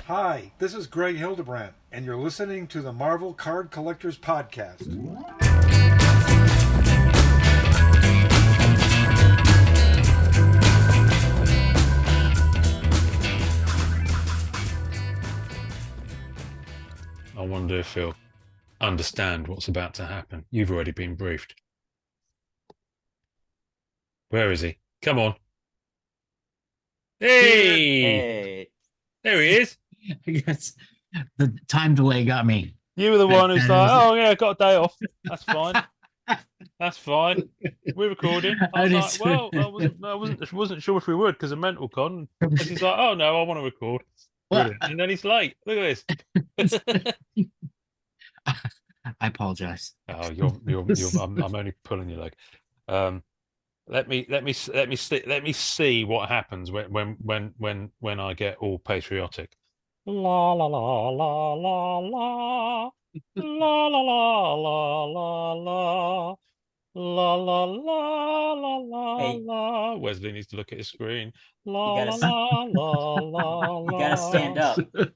Hi, this is Greg Hildebrandt, and you're listening to the Marvel Card Collectors Podcast. I wonder if he'll understand what's about to happen. You've already been briefed. Where is he? Come on. Hey! Hey. There he is. I guess the time delay got me. You were the one who's like, oh, yeah, I got a day off. That's fine. That's fine. We're recording. I was like, well, I wasn't sure if we would because of Mental Con. And he's like, oh, no, I want to record. Brilliant. And then he's late. Look at this. I apologize. Oh, I'm only pulling your leg. Let me see what happens when I get all patriotic. La la la la la la la la la la la la la la la la Hey. la. Wesley needs to look at his screen. La You la gotta- la la la You gotta stand up. La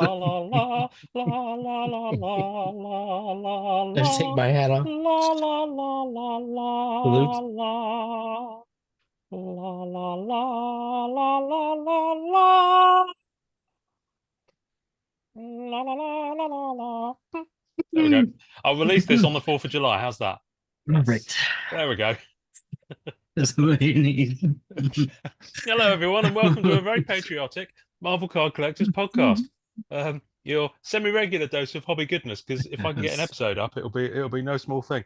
la la la la la la la la. Let's take my hat off. La la la la la Salute. la. La la la la la la la. La la la la la la. There we go. I'll release this on the 4th of July. How's that? Perfect. There we go. That's what you need. Hello, everyone, and welcome to a very patriotic Marvel Card Collectors podcast. Your semi-regular dose of hobby goodness, because if I can get an episode up, it'll be no small thing.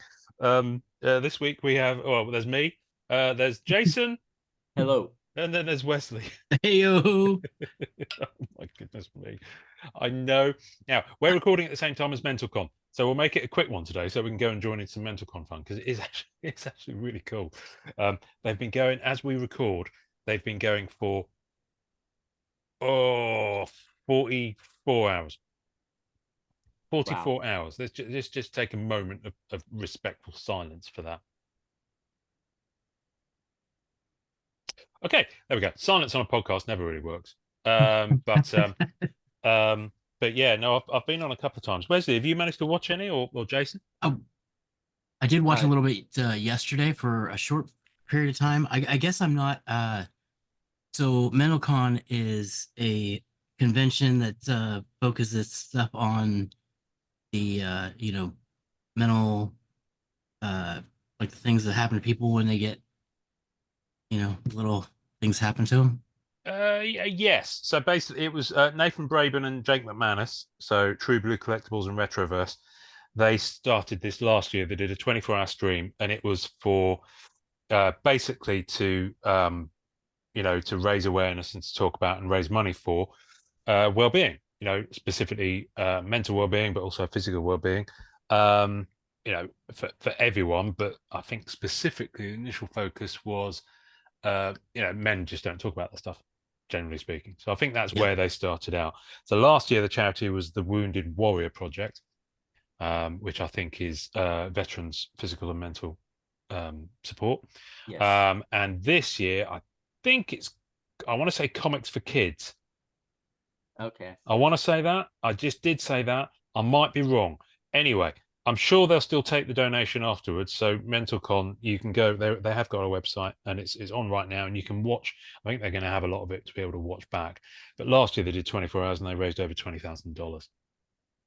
This week we have, there's me, there's Jason, Hello. and then there's Wesley. Hey-o. Oh my goodness me. I know. Now, we're recording at the same time as MentalCon, so we'll make it a quick one today so we can go and join in some MentalCon fun, because it's actually really cool. They've been going, as we record, they've been going for 44 hours. 44 Wow. hours. Let's just take a moment of respectful silence for that. Okay, there we go. Silence on a podcast never really works. But yeah, no, I've been on a couple of times. Wesley, have you managed to watch any, or Jason? I did watch a little bit yesterday for a short period of time. I guess I'm not. So MentalCon is a convention that focuses stuff on the mental like the things that happen to people when they get little things happen to them. Yes. So basically, it was Nathan Braben and Jake McManus, so True Blue Collectibles and Retroverse. They started this last year. They did a 24-hour stream, and it was for basically to to raise awareness and to talk about and raise money for well-being. Specifically mental well-being, but also physical well-being. For everyone. But I think specifically the initial focus was men just don't talk about that stuff, generally speaking. So I think that's where they started out. So last year, the charity was the Wounded Warrior Project, which I think is veterans' physical and mental support. Yes. And this year, I think I want to say Comics for Kids. Okay. I want to say that. I just did say that. I might be wrong. Anyway, I'm sure they'll still take the donation afterwards. So MentalCon, you can go. They have got a website, and it's on right now, and you can watch. I think they're going to have a lot of it to be able to watch back. But last year they did 24 hours, and they raised over $20,000.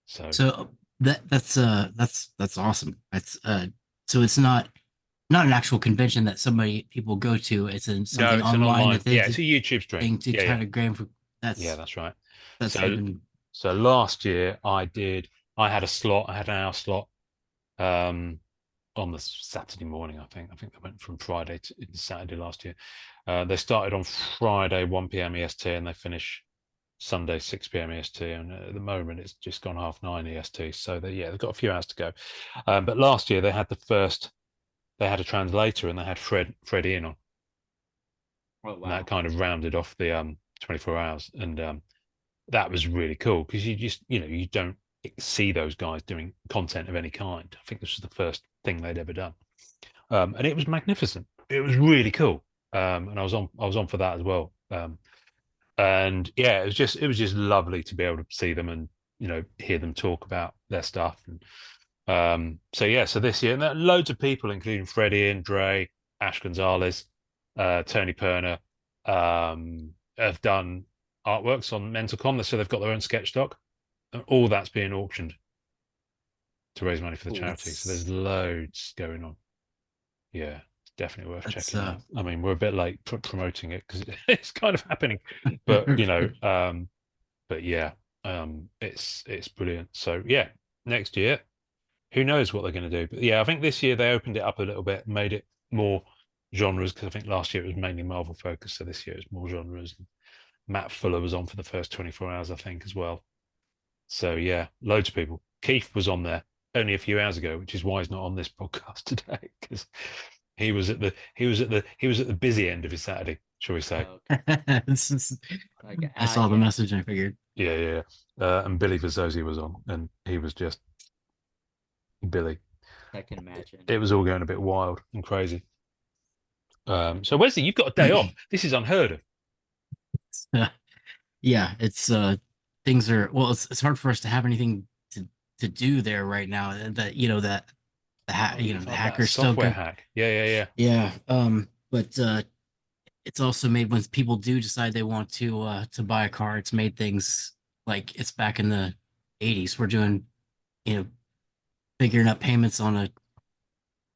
So that's awesome. That's so it's not an actual convention that people go to. It's something online that they it's a YouTube stream to try to gain for. That's right. That's so last year I had a slot. I had an hour slot on the Saturday morning. I think they went from Friday to Saturday last year. They started on Friday 1 p.m. EST, and they finish Sunday 6 p.m. EST. And at the moment it's just gone 9:30 EST. So they've got a few hours to go. But last year they had they had a translator, and they had Fred Ian on. Oh, wow. And that kind of rounded off the 24 hours, and that was really cool, because you don't see those guys doing content of any kind. I think this was the first thing they'd ever done, and it was magnificent. It was really cool, and I was on for that as well. And yeah, it was just lovely to be able to see them and hear them talk about their stuff. And so this year, and loads of people, including Freddie and Dre, Ash Gonzalez, Tony Perner, have done artworks on MentalCon, so they've got their own sketch stock, and all that's being auctioned to raise money for the charity. So there's loads going on. Yeah, it's definitely worth checking out. I mean, we're a bit late promoting it because it's kind of happening, but but yeah, it's brilliant. So yeah, next year, who knows what they're going to do? But yeah, I think this year they opened it up a little bit, made it more genres, because I think last year it was mainly Marvel focused, so this year it's more genres. Matt Fuller was on for the first 24 hours, I think, as well. So yeah, loads of people. Keith was on there only a few hours ago, which is why he's not on this podcast today, because he was at the busy end of his Saturday, shall we say? I saw the message and I figured. Yeah. And Billy Verzosi was on, and he was just Billy. I can imagine. It was all going a bit wild and crazy. So Wesley, you've got a day off. This is unheard of. Yeah, it's things are it's hard for us to have anything to do there right now. That the hackers still software hack. Yeah. But it's also made when people do decide they want to buy a car, it's made things like it's back in the 80s. We're doing, figuring out payments on a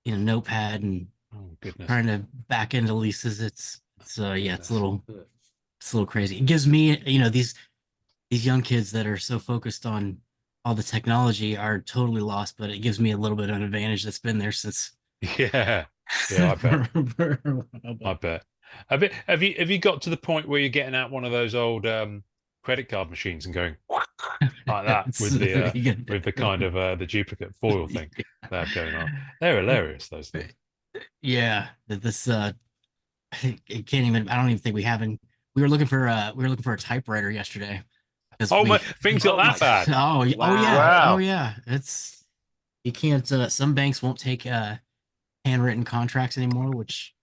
notepad and trying to back into leases. It's a little crazy. It gives me, these young kids that are so focused on all the technology are totally lost, but it gives me a little bit of an advantage that's been there since. Yeah, I bet. I bet. Have you got to the point where you're getting out one of those old credit card machines and going like that with the kind of the duplicate foil thing they have going on? They're hilarious, those things. Yeah, this I don't even think we haven't. We were looking for a typewriter yesterday. Things got that bad. Oh yeah, Wow. Oh yeah. It's you can't. Some banks won't take handwritten contracts anymore, which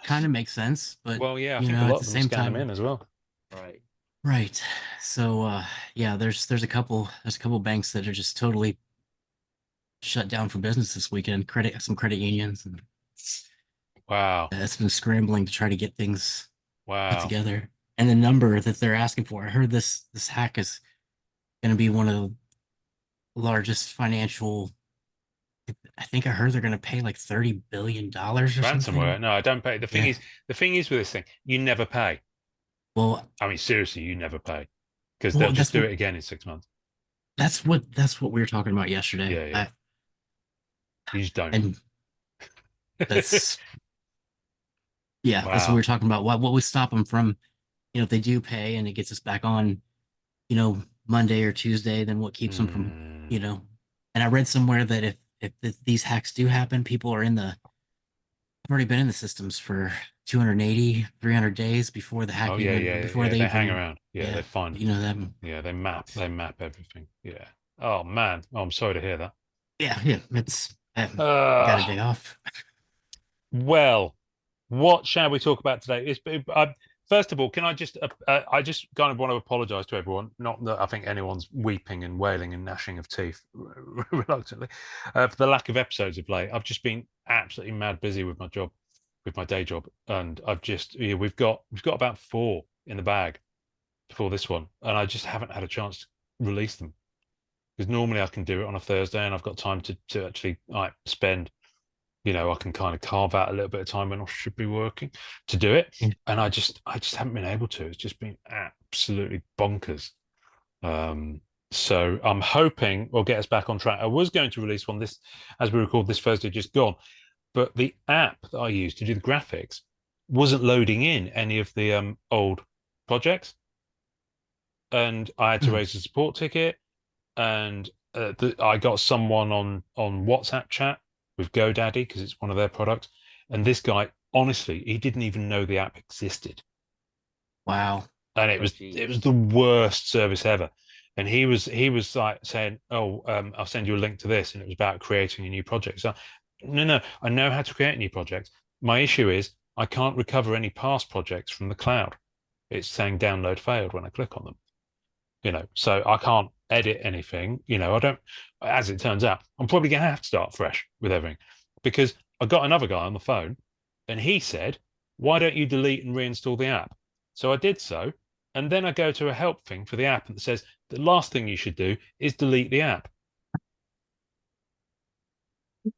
kind of makes sense. But well, yeah, I think a lot of them scan them in as well. Right. So yeah, there's a couple banks that are just totally shut down for business this weekend. Some credit unions, and wow, it's been scrambling to try to get things put together. And the number that they're asking for, I heard this hack is going to be one of the largest financial. I think I heard they're going to pay like $30 billion or ransomware. something. No, I don't pay. The thing is with this thing, you never pay. Well, I mean, seriously, you never pay, because they'll just do it again in 6 months. That's what we were talking about yesterday. Yeah. You just don't. And that's that's what we were talking about. What would stop them from, if they do pay and it gets us back on, Monday or Tuesday, then what keeps them from, And I read somewhere that if these hacks do happen, people are have already been in the systems for 280, 300 days before the hack. Before they hang around. They find. Them. Yeah, they map everything. Yeah. Oh man. Oh, I'm sorry to hear that. Yeah. It's I got a day off. Well, what shall we talk about today? First of all, can I just I just kind of want to apologize to everyone. Not that I think anyone's weeping and wailing and gnashing of teeth reluctantly for the lack of episodes of late. I've just been absolutely mad busy with my job, with my day job, and I've just we've got about 4 in the bag before this one, and I just haven't had a chance to release them, because normally I can do it on a Thursday and I've got time to actually spend. I can kind of carve out a little bit of time when I should be working to do it. And I just haven't been able to. It's just been absolutely bonkers. So I'm hoping we'll get us back on track. I was going to release one as we record this Thursday, just gone. But the app that I used to do the graphics wasn't loading in any of the old projects. And I had to raise a support ticket. And I got someone on WhatsApp chat with GoDaddy, because it's one of their products, and this guy, honestly, he didn't even know the app existed. Wow. And it was the worst service ever. And he was like saying, I'll send you a link to this, and it was about creating a new project. So no, I know how to create a new project. My issue is I can't recover any past projects from the cloud. it's saying download failed when I click on them. So I can't edit anything. I don't. As it turns out, I'm probably going to have to start fresh with everything, because I got another guy on the phone, and he said, "Why don't you delete and reinstall the app?" So I did so, and then I go to a help thing for the app, and it says the last thing you should do is delete the app,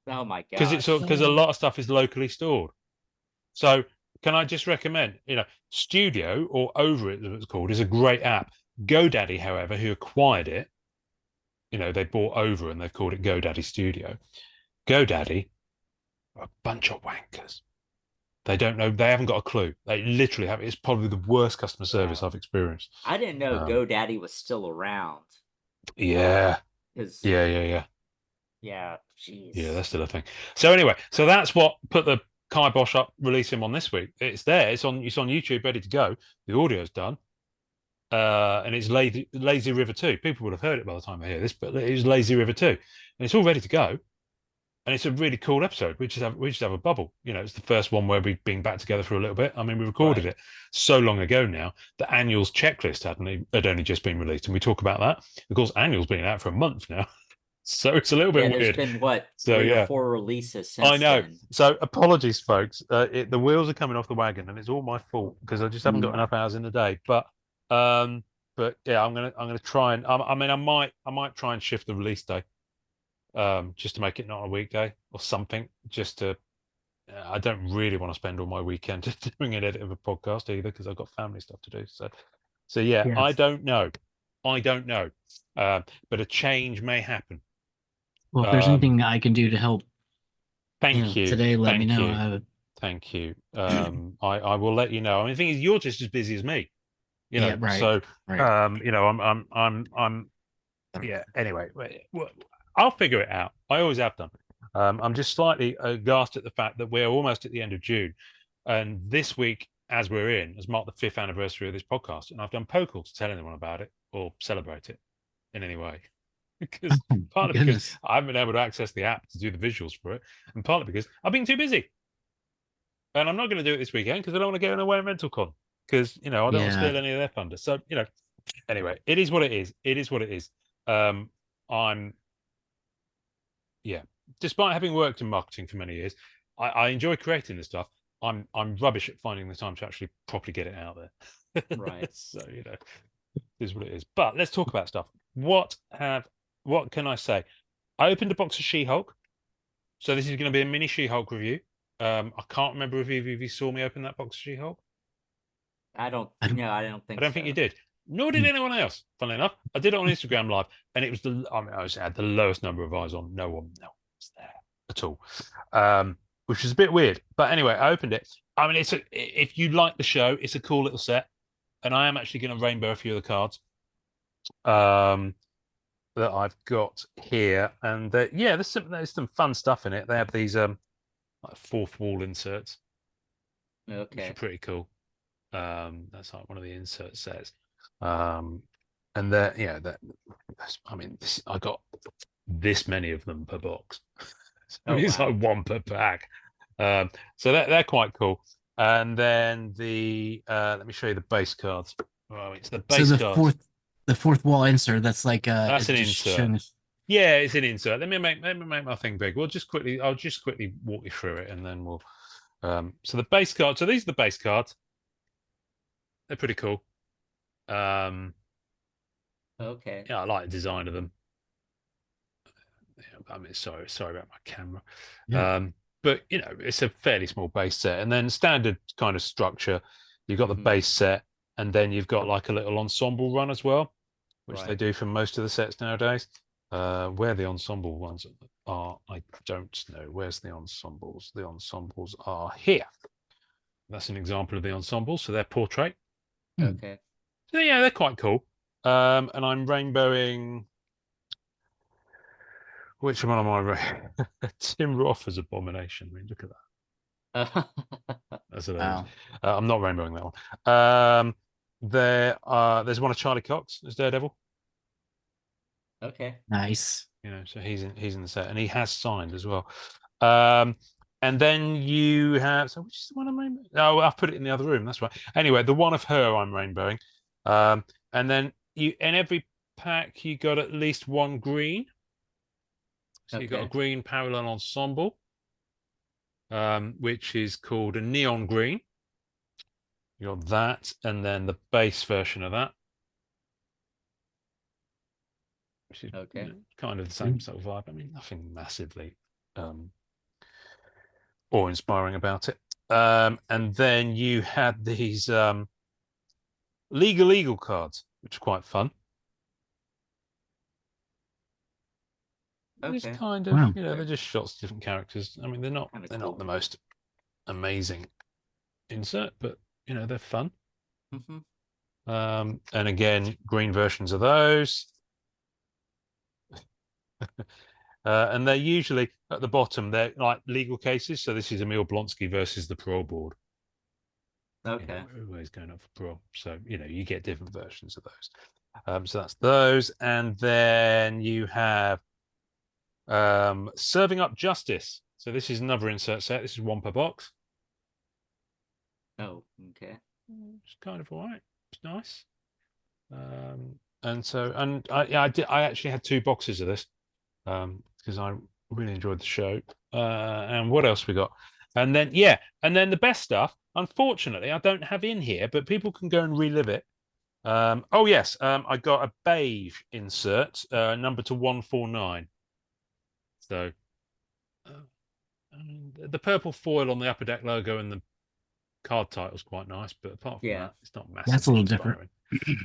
Oh my because gosh. because a lot of stuff is locally stored. So can I just recommend, Studio, or Over It, as it's called, is a great app. GoDaddy, however, who acquired it, they bought Over and they've called it GoDaddy Studio. GoDaddy are a bunch of wankers. They don't know. They haven't got a clue. They literally have. It's probably the worst customer service Wow. I've experienced. I didn't know GoDaddy was still around. Yeah. Yeah, Yeah, jeez. that's still a thing. So anyway, so that's what put the Kibosh up, release him on this week. It's there. It's on YouTube, ready to go. The audio's done. And it's Lazy River 2. People would have heard it by the time they hear this, but it was Lazy River 2. And it's all ready to go. And it's a really cool episode. We just have a bubble. It's the first one where we've been back together for a little bit. I mean, we recorded it so long ago now. The Annuals checklist had only just been released, and we talk about that. Of course, Annual's been out for a month now. So it's a little bit weird. There's been what, So, 3 or 4 releases since I know. then. So apologies, folks. The wheels are coming off the wagon, and it's all my fault because I just haven't got enough hours in the day. But yeah, I'm gonna try and I might try and shift the release day, just to make it not a weekday or something. Just to, I don't really want to spend all my weekend doing an edit of a podcast either, because I've got family stuff to do. So yeah, Yes. I don't know, but a change may happen. Well, if there's anything I can do to help, Thank you. today, let me Thank know. you. Thank you. I will let you know. I mean, the thing is, you're just as busy as me. Yeah, right. So Right. I'm yeah. Anyway, I'll figure it out. I always have done. I'm just slightly aghast at the fact that we're almost at the end of June, and this week, as we're in, has marked the 5th anniversary of this podcast, and I've done poke to tell anyone about it or celebrate it in any way. Because partly because I haven't been able to access the app to do the visuals for it, and partly because I've been too busy. And I'm not going to do it this weekend because I don't want to go away on rental con, because I don't want to steal any of their thunder. So anyway, it is what it is. It is what it is. Despite having worked in marketing for many years, I enjoy creating this stuff. I'm rubbish at finding the time to actually properly get it out there. Right. So it is what it is. But let's talk about stuff. What can I say? I opened a box of She-Hulk. So this is going to be a mini She-Hulk review. I can't remember if either of you saw me open that box of She-Hulk. I don't think I don't think you did. Nor did anyone else, funnily enough. I did it on Instagram Live, and it was I had the lowest number of eyes on. No one was there at all. Which was a bit weird. But anyway, I opened it. I mean, if you like the show, it's a cool little set. And I am actually going to rainbow a few of the cards that I've got here. And there's some fun stuff in it. They have these like fourth wall inserts, which are pretty cool. That's like one of the insert sets. And I got this many of them per box. It's like one per pack. So they're quite cool. And then let me show you the base cards. Oh, it's the base cards. The fourth wall insert. That's like that's an insert. Yeah, it's an insert. Let me make my thing big. I'll just quickly walk you through it, and then we'll. So the base cards. So these are the base cards. They're pretty cool. Okay. Yeah, I like the design of them. I mean, sorry about my camera. Yeah. But it's a fairly small base set, and then standard kind of structure. You've got the base set, and then you've got like a little ensemble run as well, which they do for most of the sets nowadays. Where the ensemble ones are, I don't know. Where's the ensembles? The ensembles are here. That's an example of the ensemble. So they're portrait. Okay. So yeah, they're quite cool. And I'm rainbowing. Which one am I? Tim Roth's Abomination. I mean, look at that. That's wow. I'm not rainbowing that one. There's one of Charlie Cox as Daredevil. Okay. Nice. So he's in the set, and he has signed as well. And then you have, so which is the one I'm rainbowing? Oh, I've put it in the other room. That's right. Anyway, the one of her I'm rainbowing. And then in every pack, you got at least one green. So you've got a green parallel ensemble, which is called a neon green. You got that, and then the base version of that, which is kind of the same sort of vibe. I mean, nothing massively awe-inspiring about it. And then you had these legal cards, which are quite fun. Just kind of, they're just shots of different characters. I mean, they're not the most amazing insert, but they're fun. And again, green versions of those. And they're usually at the bottom, they're like legal cases. So this is Emil Blonsky versus the parole board. Everybody's going up for parole. So, you get different versions of those. So that's those. And then you have Serving Up Justice. So this is another insert set. This is one per box. Oh, okay. It's kind of all right. It's nice. And I actually had 2 boxes of this because I really enjoyed the show. And what else we got? And then the best stuff. Unfortunately, I don't have in here, but people can go and relive it. Oh yes, I got a beige insert, number to 149. So the purple foil on the Upper Deck logo and the card title's quite nice, but apart from that, it's not massive. That's a little different.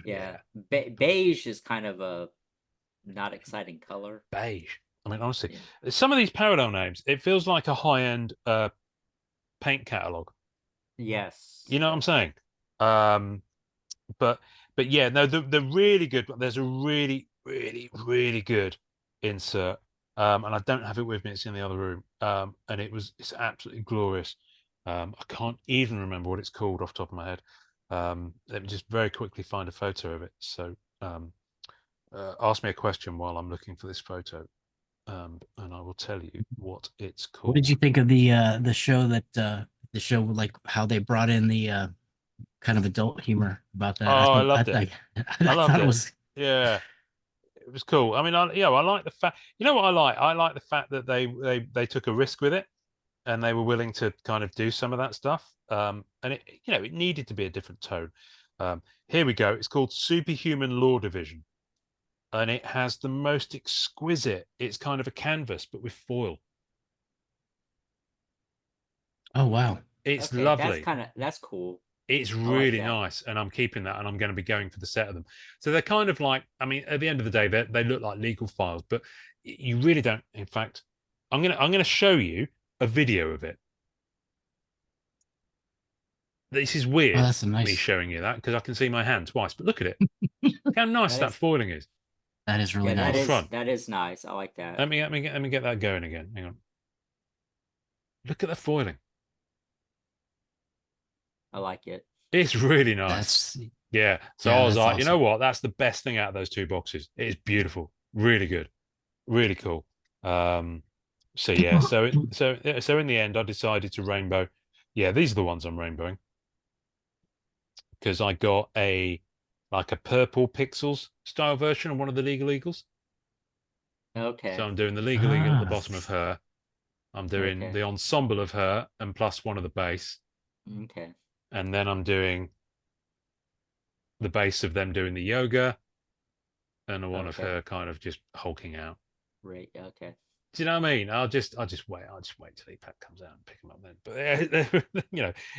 Yeah. Beige is kind of a not exciting color. Beige. I mean, honestly, some of these parallel names, it feels like a high-end paint catalog. Yes. You know what I'm saying? But yeah, no, they're really good. There's a really, really, really good insert. And I don't have it with me. It's in the other room. And it's absolutely glorious. I can't even remember what it's called off the top of my head. Let me just very quickly find a photo of it. So ask me a question while I'm looking for this photo. And I will tell you what it's called. What did you think of the show like how they brought in the kind of adult humor about that? I loved it. I loved it. It was... Yeah, it was cool. I mean, I like the fact. You know what I like? I like the fact that they took a risk with it, and they were willing to kind of do some of that stuff. And it needed to be a different tone. Here we go. It's called Superhuman Law Division. And it has the most exquisite, it's kind of a canvas, but with foil. Oh, wow. It's lovely. That's cool. It's really nice. And I'm keeping that, and I'm going to be going for the set of them. So they're kind of like, I mean, at the end of the day, they look like legal files, but you really don't. In fact, I'm going to show you a video of it. This is weird, me showing you that, because I can see my hand twice, but look at it. Look how nice that foiling is. That is really nice. That is nice. I like that. Let me get that going again. Hang on. Look at the foiling. I like it. It's really nice. Yeah. So I was like, awesome. You know what? That's the best thing out of those 2 boxes. It is beautiful. Really good. Really cool. So yeah. So in the end, I decided to rainbow. Yeah, these are the ones I'm rainbowing because I got a purple pixels style version of one of the Legal Eagles. Okay. So I'm doing the Legal Eagle at the bottom of her. I'm doing the ensemble of her and plus one of the base. Okay. And then I'm doing the base of them doing the yoga and the one of her kind of just hulking out. Right. Okay. Do you know what I mean? I'll just wait. I'll just wait till the pack comes out and pick them up then. But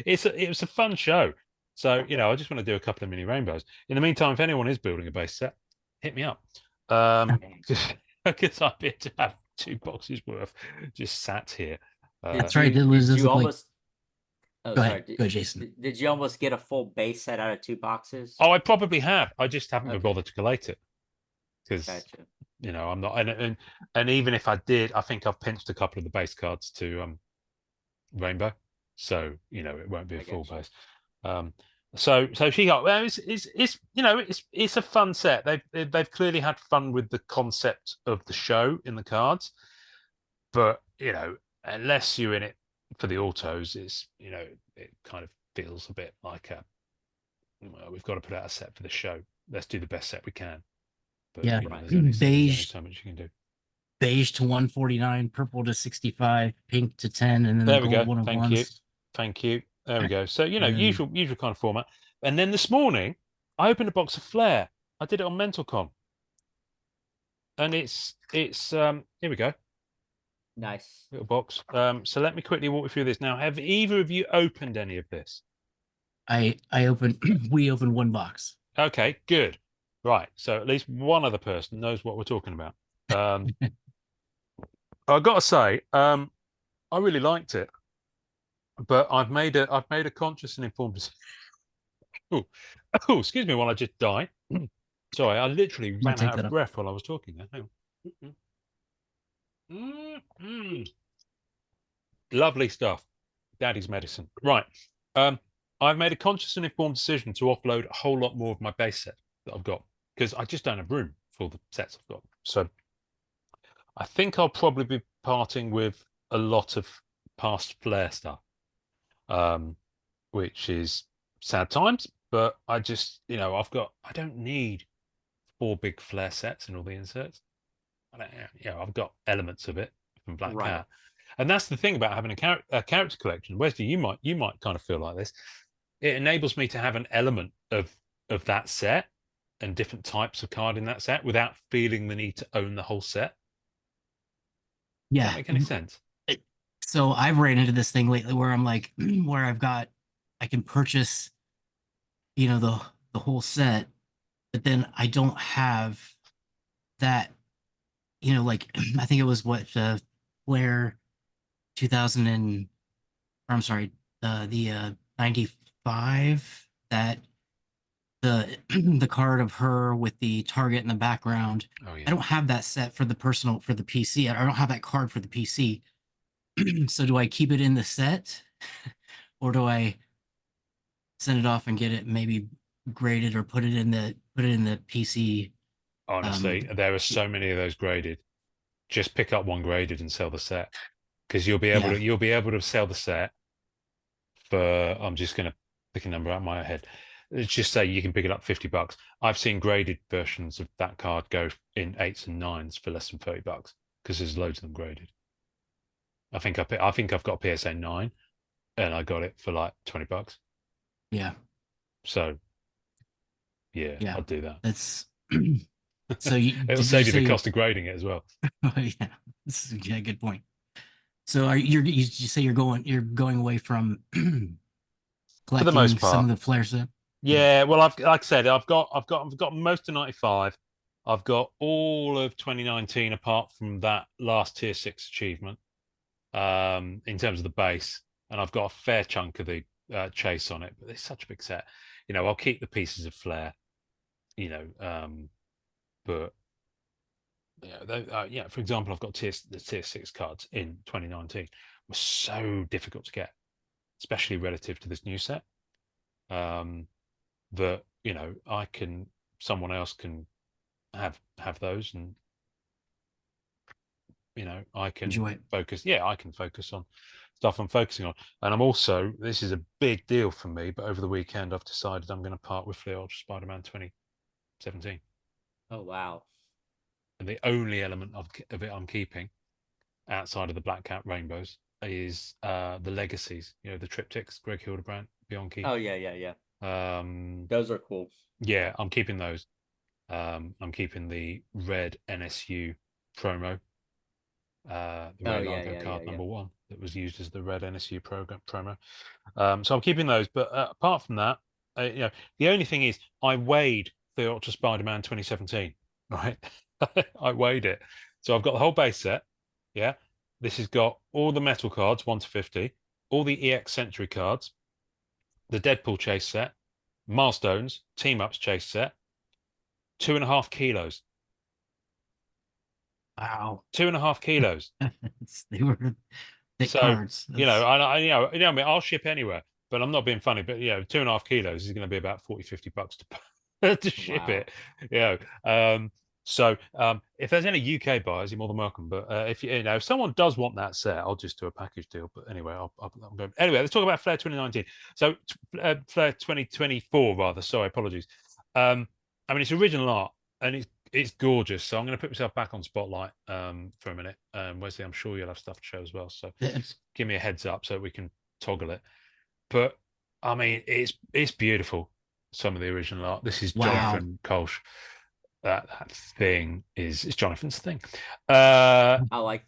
it was a fun show. So, I just want to do a couple of mini rainbows. In the meantime, if anyone is building a base set, hit me up. Because I'd be able to have 2 boxes worth just sat here. That's right. Did you almost... Go ahead, Jason. Did you almost get a full base set out of 2 boxes? Oh, I probably have. I just haven't been bothered to collate it. Because, gotcha. I'm not... And even if I did, I think I've pinched a couple of the base cards to Rainbow. So, it won't be a full base. So she got, well, it's a fun set. They've clearly had fun with the concept of the show in the cards, but unless you're in it for the autos, it's it kind of feels a bit like we've got to put out a set for the show. Let's do the best set we can. But Yeah. there's only Beige so much you can do. beige to 149, purple to 65, pink to 10, and then There the we go. gold one of Thank you. ones. Thank you. There we go. So And then- usual kind of format. And then this morning, I opened a box of Flair. I did it on MentalCon, and it's here we go, Nice. little box. So let me quickly walk you through this. Now, have either of you opened any of this? I opened we opened one box. Okay, good. Right. So at least one other person knows what we're talking about. I've got to say, I really liked it, but I've made a conscious and informed decision. Oh, excuse me while I just die. Sorry, I literally ran take out that of up. breath while I was talking there. Hang on. Mm. Lovely stuff. Daddy's medicine. Right. I've made a conscious and informed decision to offload a whole lot more of my base set that I've got because I just don't have room for the sets I've got. So I think I'll probably be parting with a lot of past Flair stuff, which is sad times. But I just, I don't need 4 big Flair sets and all the inserts. I've got elements of it from Black Right. Cat, and that's the thing about having a character collection. Wesley, you might kind of feel like this. It enables me to have an element of that set and different types of card in that set without feeling the need to own the whole set. Does Yeah. that make any sense? So I've ran into this thing lately where I'm like, where I can purchase, the whole set, but then I don't have that, like I think it was what Flair 2000 and or I'm sorry, the 95 that the card of her with the target in the background. Oh yeah. I don't have that set for the PC. I don't have that card for the PC. So do I keep it in the set or do I send it off and get it maybe graded or put it in the PC? Honestly, there are so many of those graded. Just pick up one graded and sell the set because you'll be able to sell the set for. I'm just going to pick a number out of my head. Let's just say you can pick it up $50. I've seen graded versions of that card go in 8s and 9s for less than $30 because there's loads of them graded. I think I've got a PSA 9 and I got it for like $20. Yeah. So yeah, I'll do that. That's so It'll save you the cost of grading it as well. Yeah, good point. So you say you're going away from collecting For the most part. some of the Flair set? Yeah, well, like I said, I've got most of 95. I've got all of 2019 apart from that last tier 6 achievement, in terms of the base, and I've got a fair chunk of the chase on it. But it's such a big set, I'll keep the pieces of Flair, but for example, I've got the tier 6 cards in 2019 were so difficult to get, especially relative to this new set. That someone else can have those, and I can Enjoy it. focus. Yeah, I can focus on stuff I'm focusing on, and I'm also, this is a big deal for me. But over the weekend, I've decided I'm going to part with Flair Ultra Spider-Man 2017. Oh wow. And the only element of it I'm keeping outside of the Black Cat rainbows is the legacies. The triptychs, Greg Hildebrandt, Beyond Key. Oh yeah. Those are cool. Yeah, I'm keeping those. I'm keeping the red NSU promo, the Ray Largo card number 1 that was used as the red NSU promo. So I'm keeping those. But apart from that, the only thing is I weighed the Ultra Spider-Man 2017. Right, I weighed it. So I've got the whole base set. Yeah, this has got all the metal cards 1 to 50, all the EX Century cards, the Deadpool chase set, milestones, team ups chase set, 2.5 kilos. Wow. 2.5 kilos. They were thick cards. I mean, I'll ship anywhere, but I'm not being funny. But 2.5 kilos is going to be about $40-50 to ship it. So if there's any UK buyers, you're more than welcome. But if someone does want that set, I'll just do a package deal. But anyway, I'm going. Anyway, let's talk about Flair 2019. So Flair 2024 rather. Sorry, apologies. I mean, it's original art and it's gorgeous. So I'm going to put myself back on Spotlight for a minute. Wesley, I'm sure you'll have stuff to show as well. So give me a heads up so we can toggle it. But I mean, it's beautiful. Some of the original art. This is Jonathan Kolsch. That thing is Jonathan's thing. I like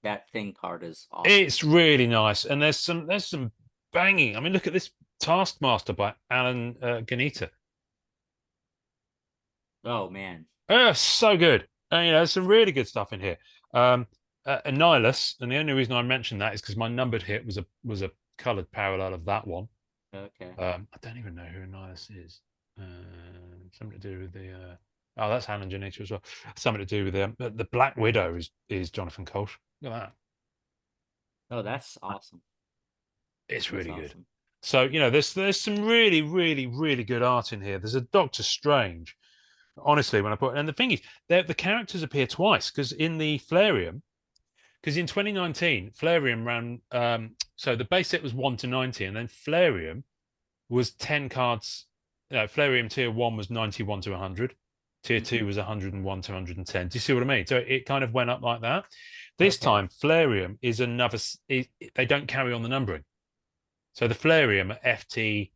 that thing card is awesome. It's really nice, and there's some banging. I mean, look at this Taskmaster by Alan Ganita. Oh man, So good. There's some really good stuff in here. Annihilus, and the only reason I mentioned that is because my numbered hit was a coloured parallel of that one. Okay. I don't even know who Annihilus is. Something to do with the. Oh, that's Alan Janita as well. Something to do with the Black Widow is Jonathan Kolsch. Look at that. Oh, that's awesome. It's really good. Awesome. So there's some really, really, really good art in here. There's a Doctor Strange. Honestly, when I put and the thing is, the characters appear twice because in the Flairium, because in 2019 Flairium ran. So the base set was 1 to 90, and then Flairium was 10 cards. Flairium tier 1 was 91 to 100. Tier 2 was 101 to 110. Do you see what I mean? So it kind of went up like that. This time, Flairium is another. They don't carry on the numbering. So the Flairium are FT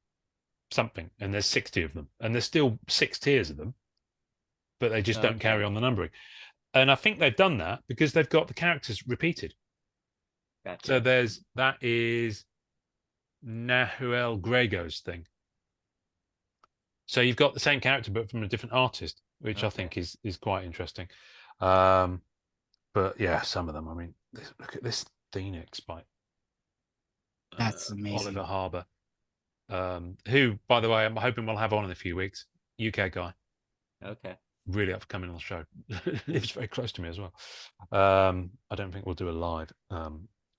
something, and there's 60 of them, and there's still 6 tiers of them, but they just don't carry on the numbering. And I think they've done that because they've got the characters repeated. Gotcha. So that is Nahuel Grego's thing. So you've got the same character but from a different artist, which I think is quite interesting. But yeah, some of them. I mean, look at this Phoenix by that's amazing. Oliver Harbour, who, by the way, I'm hoping we'll have on in a few weeks. UK guy. Okay. Really up for coming on the show. Lives very close to me as well. I don't think we'll do a live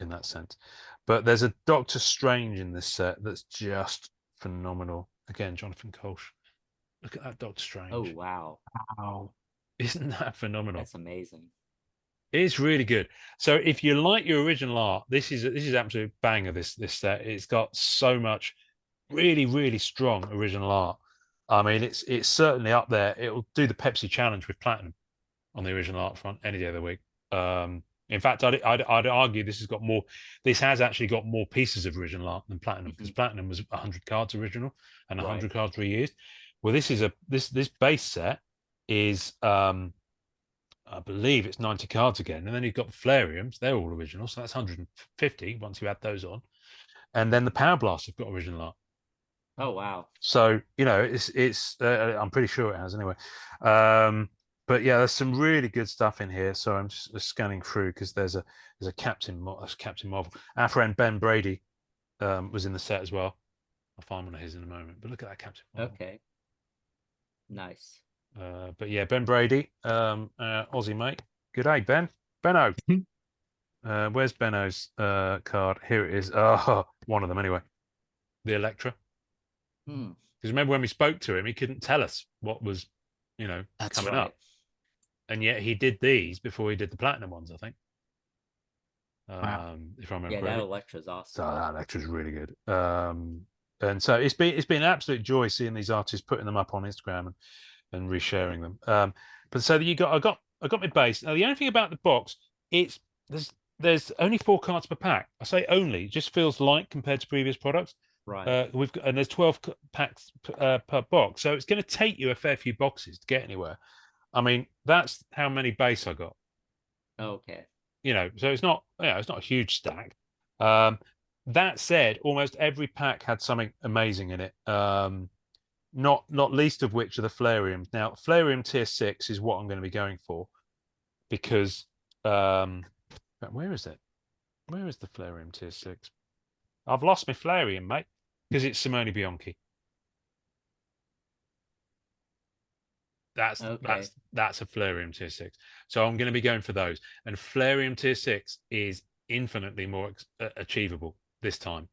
in that sense. But there's a Doctor Strange in this set that's just phenomenal. Again, Jonathan Kolsch. Look at that Doctor Strange. Oh wow. Isn't that phenomenal? That's amazing. It's really good. So if you like your original art, this is absolute banger. This set. It's got so much really, really strong original art. I mean, it's certainly up there. It'll do the Pepsi challenge with platinum on the original art front any day of the week. In fact, I'd argue this has actually got more pieces of original art than platinum, because platinum was 100 cards original and 100 cards reused. Well, this base set is I believe it's 90 cards again, and then you've got the Flairiums. They're all original, so that's 150 once you add those on, and then the Power Blast have got original art. Oh wow! So it's I'm pretty sure it has anyway. But yeah, there's some really good stuff in here. So I'm just scanning through because there's a Captain Marvel. Our friend Ben Brady was in the set as well. I'll find one of his in a moment. But look at that Captain Marvel. Okay. Nice. But yeah, Ben Brady, Aussie mate. Good day, Ben. Benno. Where's Benno's card? Here it is. One of them anyway. The Electra. Because remember when we spoke to him, he couldn't tell us what was, coming up, and yet he did these before he did the platinum ones, I think. If I remember correctly. That Electra's awesome. So that Electra's really good. And so it's been an absolute joy seeing these artists putting them up on Instagram and resharing them. But so that I got my base. Now the only thing about the box, there's only 4 cards per pack. I say only, it just feels light compared to previous products. Right. And there's 12 packs per box, so it's going to take you a fair few boxes to get anywhere. I mean, that's how many base I got. Okay. So it's not a huge stack. That said, almost every pack had something amazing in it. Not least of which are the Flairiums. Now, Flairium tier 6 is what I'm going to be going for, because where is it? Where is the Flairium tier 6? I've lost my Flairium, mate, because it's Simone Bianchi. That's a Flairium tier 6. So I'm going to be going for those. And Flairium tier 6 is infinitely more achievable this time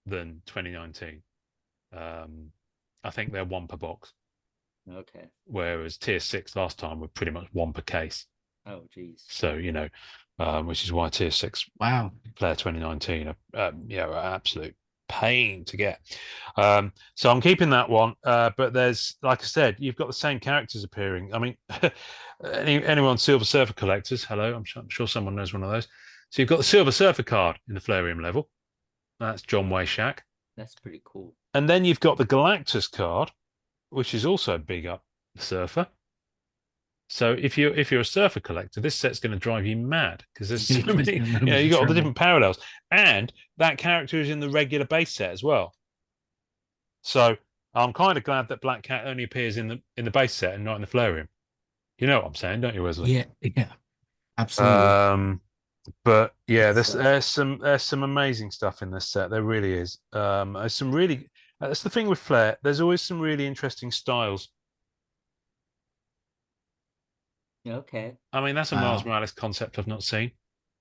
than 2019. I think they're 1 per box. Okay. whereas tier 6 last time were pretty much one per case. Oh, geez. So, which is why tier 6 Wow. Flair 2019 are absolute pain to get. So I'm keeping that one. But there's, like I said, you've got the same characters appearing. I mean, anyone Silver Surfer collectors, hello, I'm sure someone knows one of those. So you've got the Silver Surfer card in the Flareum level. That's John Wayshak. That's pretty cool. And then you've got the Galactus card, which is also big up the Surfer. So if you're a Surfer collector, this set's going to drive you mad because there's so many. You got all the different parallels, and that character is in the regular base set as well. So I'm kind of glad that Black Cat only appears in the base set and not in the Flareum. You know what I'm saying, don't you, Wesley? Yeah, absolutely. But yeah, there's some amazing stuff in this set. There really is. There's some really. That's the thing with Flair. There's always some really interesting styles. Okay. I mean, that's a Miles Morales concept I've not seen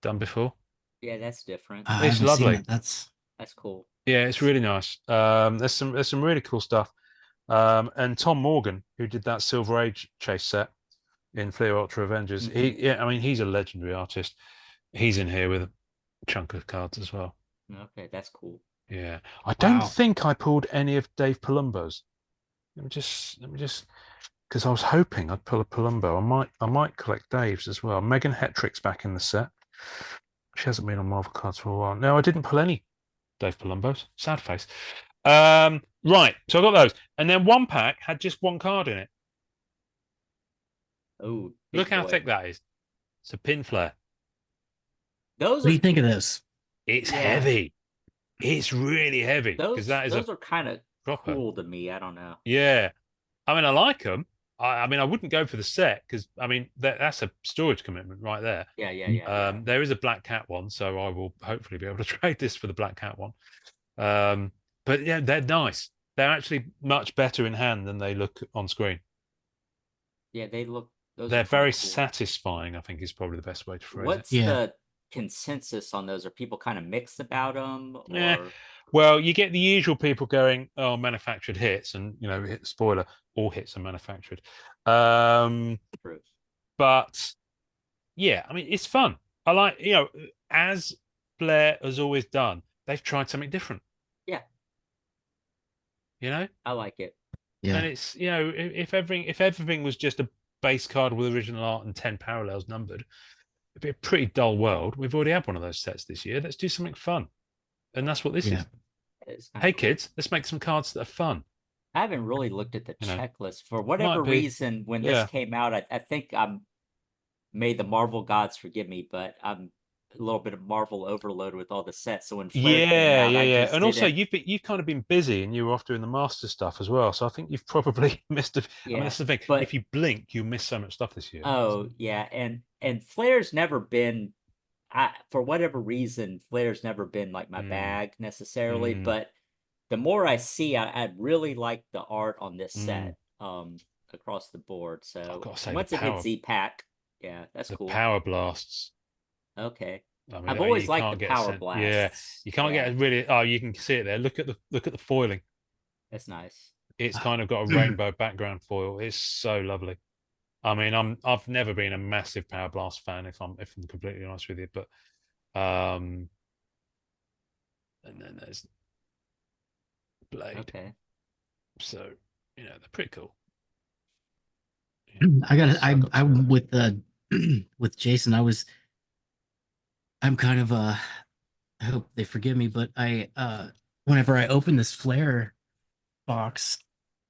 done before. Yeah, that's different. I It's haven't seen lovely. it. That's cool. Yeah, it's really nice. There's some really cool stuff. And Tom Morgan, who did that Silver Age chase set in Fleer Ultra Avengers, I mean, he's a legendary artist. He's in here with a chunk of cards as well. Okay, that's cool. Yeah, I don't think I pulled any of Dave Palumbo's. Let me just because I was hoping I'd pull a Palumbo. I might collect Dave's as well. Megan Hetrick's back in the set. She hasn't been on Marvel cards for a while. No, I didn't pull any Dave Palumbo's. Sad face. Right, so I got those, and then one pack had just one card in it. Oh, look how thick that is. It's a pin flare. Those. What do you think of this? It's heavy. It's really heavy because those are kind of cool to me. I don't know. Yeah, I mean, I like them. I mean, I wouldn't go for the set because I mean that's a storage commitment right there. Yeah. There is a Black Cat one, so I will hopefully be able to trade this for the Black Cat one. But yeah, they're nice. They're actually much better in hand than they look on screen. Yeah, they look. They're very satisfying, I think is probably the best way to phrase it. What's the consensus on those? Are people kind of mixed about them? Or... Yeah. Well, you get the usual people going, "Oh, manufactured hits," and spoiler, all hits are manufactured. But yeah, I mean, it's fun. I like, as Flair has always done, they've tried something different. Yeah. I like it. Yeah. And it's, if everything was just a base card with original art and 10 parallels numbered, it'd be a pretty dull world. We've already had one of those sets this year. Let's do something fun. And that's what this is. Hey, kids, let's make some cards that are fun. I haven't really looked at the checklist for whatever reason. When this came out, I think may the Marvel gods forgive me, but I'm a little bit of Marvel overload with all the sets. So when Flair came out, and also you've kind of been busy and you were off doing the master stuff as well. So I think you've probably missed I mean, that's the thing. But if you blink, you miss so much stuff this year. Oh yeah, and Flair's never been. For whatever reason, Flair's never been like my bag necessarily, but the more I see, I really like the art on this set across the board. So once it hits Z-Pack, that's cool. The Power Blasts. Okay. I mean, I've always liked the Power Blasts. Yeah, you can't get really. Oh, you can see it there. Look at the foiling. That's nice. It's kind of got a rainbow background foil. It's so lovely. I mean, I've never been a massive Power Blast fan, if I'm completely honest with you, but and then there's Blade. Okay. So they're pretty cool. I'm with with Jason. I'm kind of I hope they forgive me, but whenever I opened this Flair box,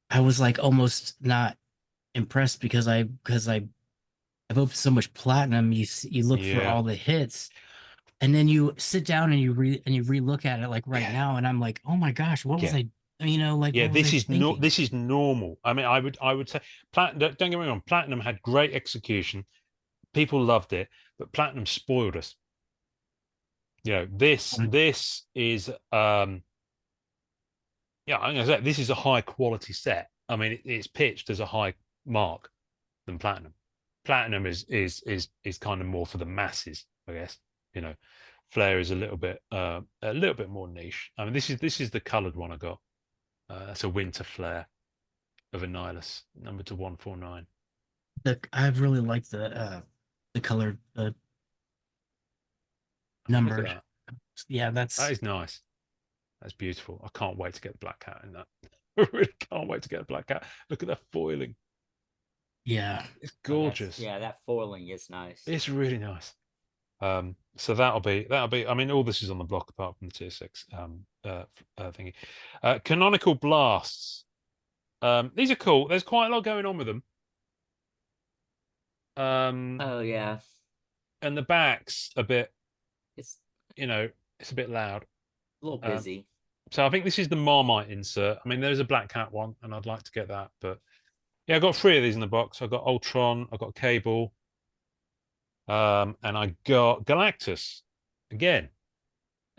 I was like almost not impressed because I've opened so much platinum. You look for all the hits, and then you sit down and you re-look at it like now, and I'm like, oh my gosh, what was I? This is normal. I mean, I would say platinum. Don't get me wrong, platinum had great execution. People loved it, but platinum spoiled us. This is I'm gonna say this is a high quality set. I mean, it's pitched as a high mark than platinum. Platinum is kind of more for the masses, I guess. Flair is a little bit more niche. I mean, this is the coloured one I got. That's a winter Flair. of a Nihilus, numbered to 149. I really like the colored Look at numbered. that. Yeah, That that's is nice. That's beautiful. I can't wait to get the black cat in that. I really can't wait to get the black cat. Look at that foiling. yeah. It's Oh, that's- gorgeous. yeah, that foiling is nice. It's really nice. So that'll be. I mean, all this is on the block apart from the tier 6 thingy. Canonical blasts. These are cool. There's quite a lot going on with them. Oh yeah, And the back's a bit, it's it's a bit loud. a little busy. So I think this is the Marmite insert. I mean, there's a Black Cat one, and I'd like to get that. But yeah, I got 3 of these in the box. I got Ultron, I got Cable, and I got Galactus. Again,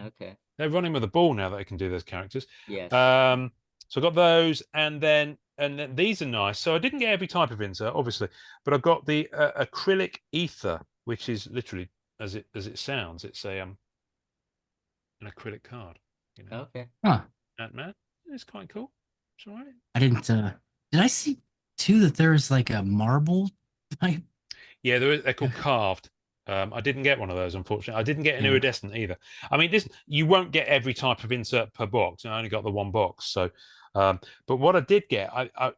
Okay. they're running with the ball now that they can do those characters. Yes. So I got those, and then these are nice. So I didn't get every type of insert, obviously, but I got the acrylic ether, which is literally as it sounds. It's an acrylic card. Okay. Huh. Ant-Man. It's quite cool. It's all right. I didn't. Did I see too that there's like a marble type? Yeah, they're called carved. I didn't get one of those, unfortunately. I didn't get an Yeah. iridescent either. I mean, you won't get every type of insert per box. I only got the one box. So, but what I did get, I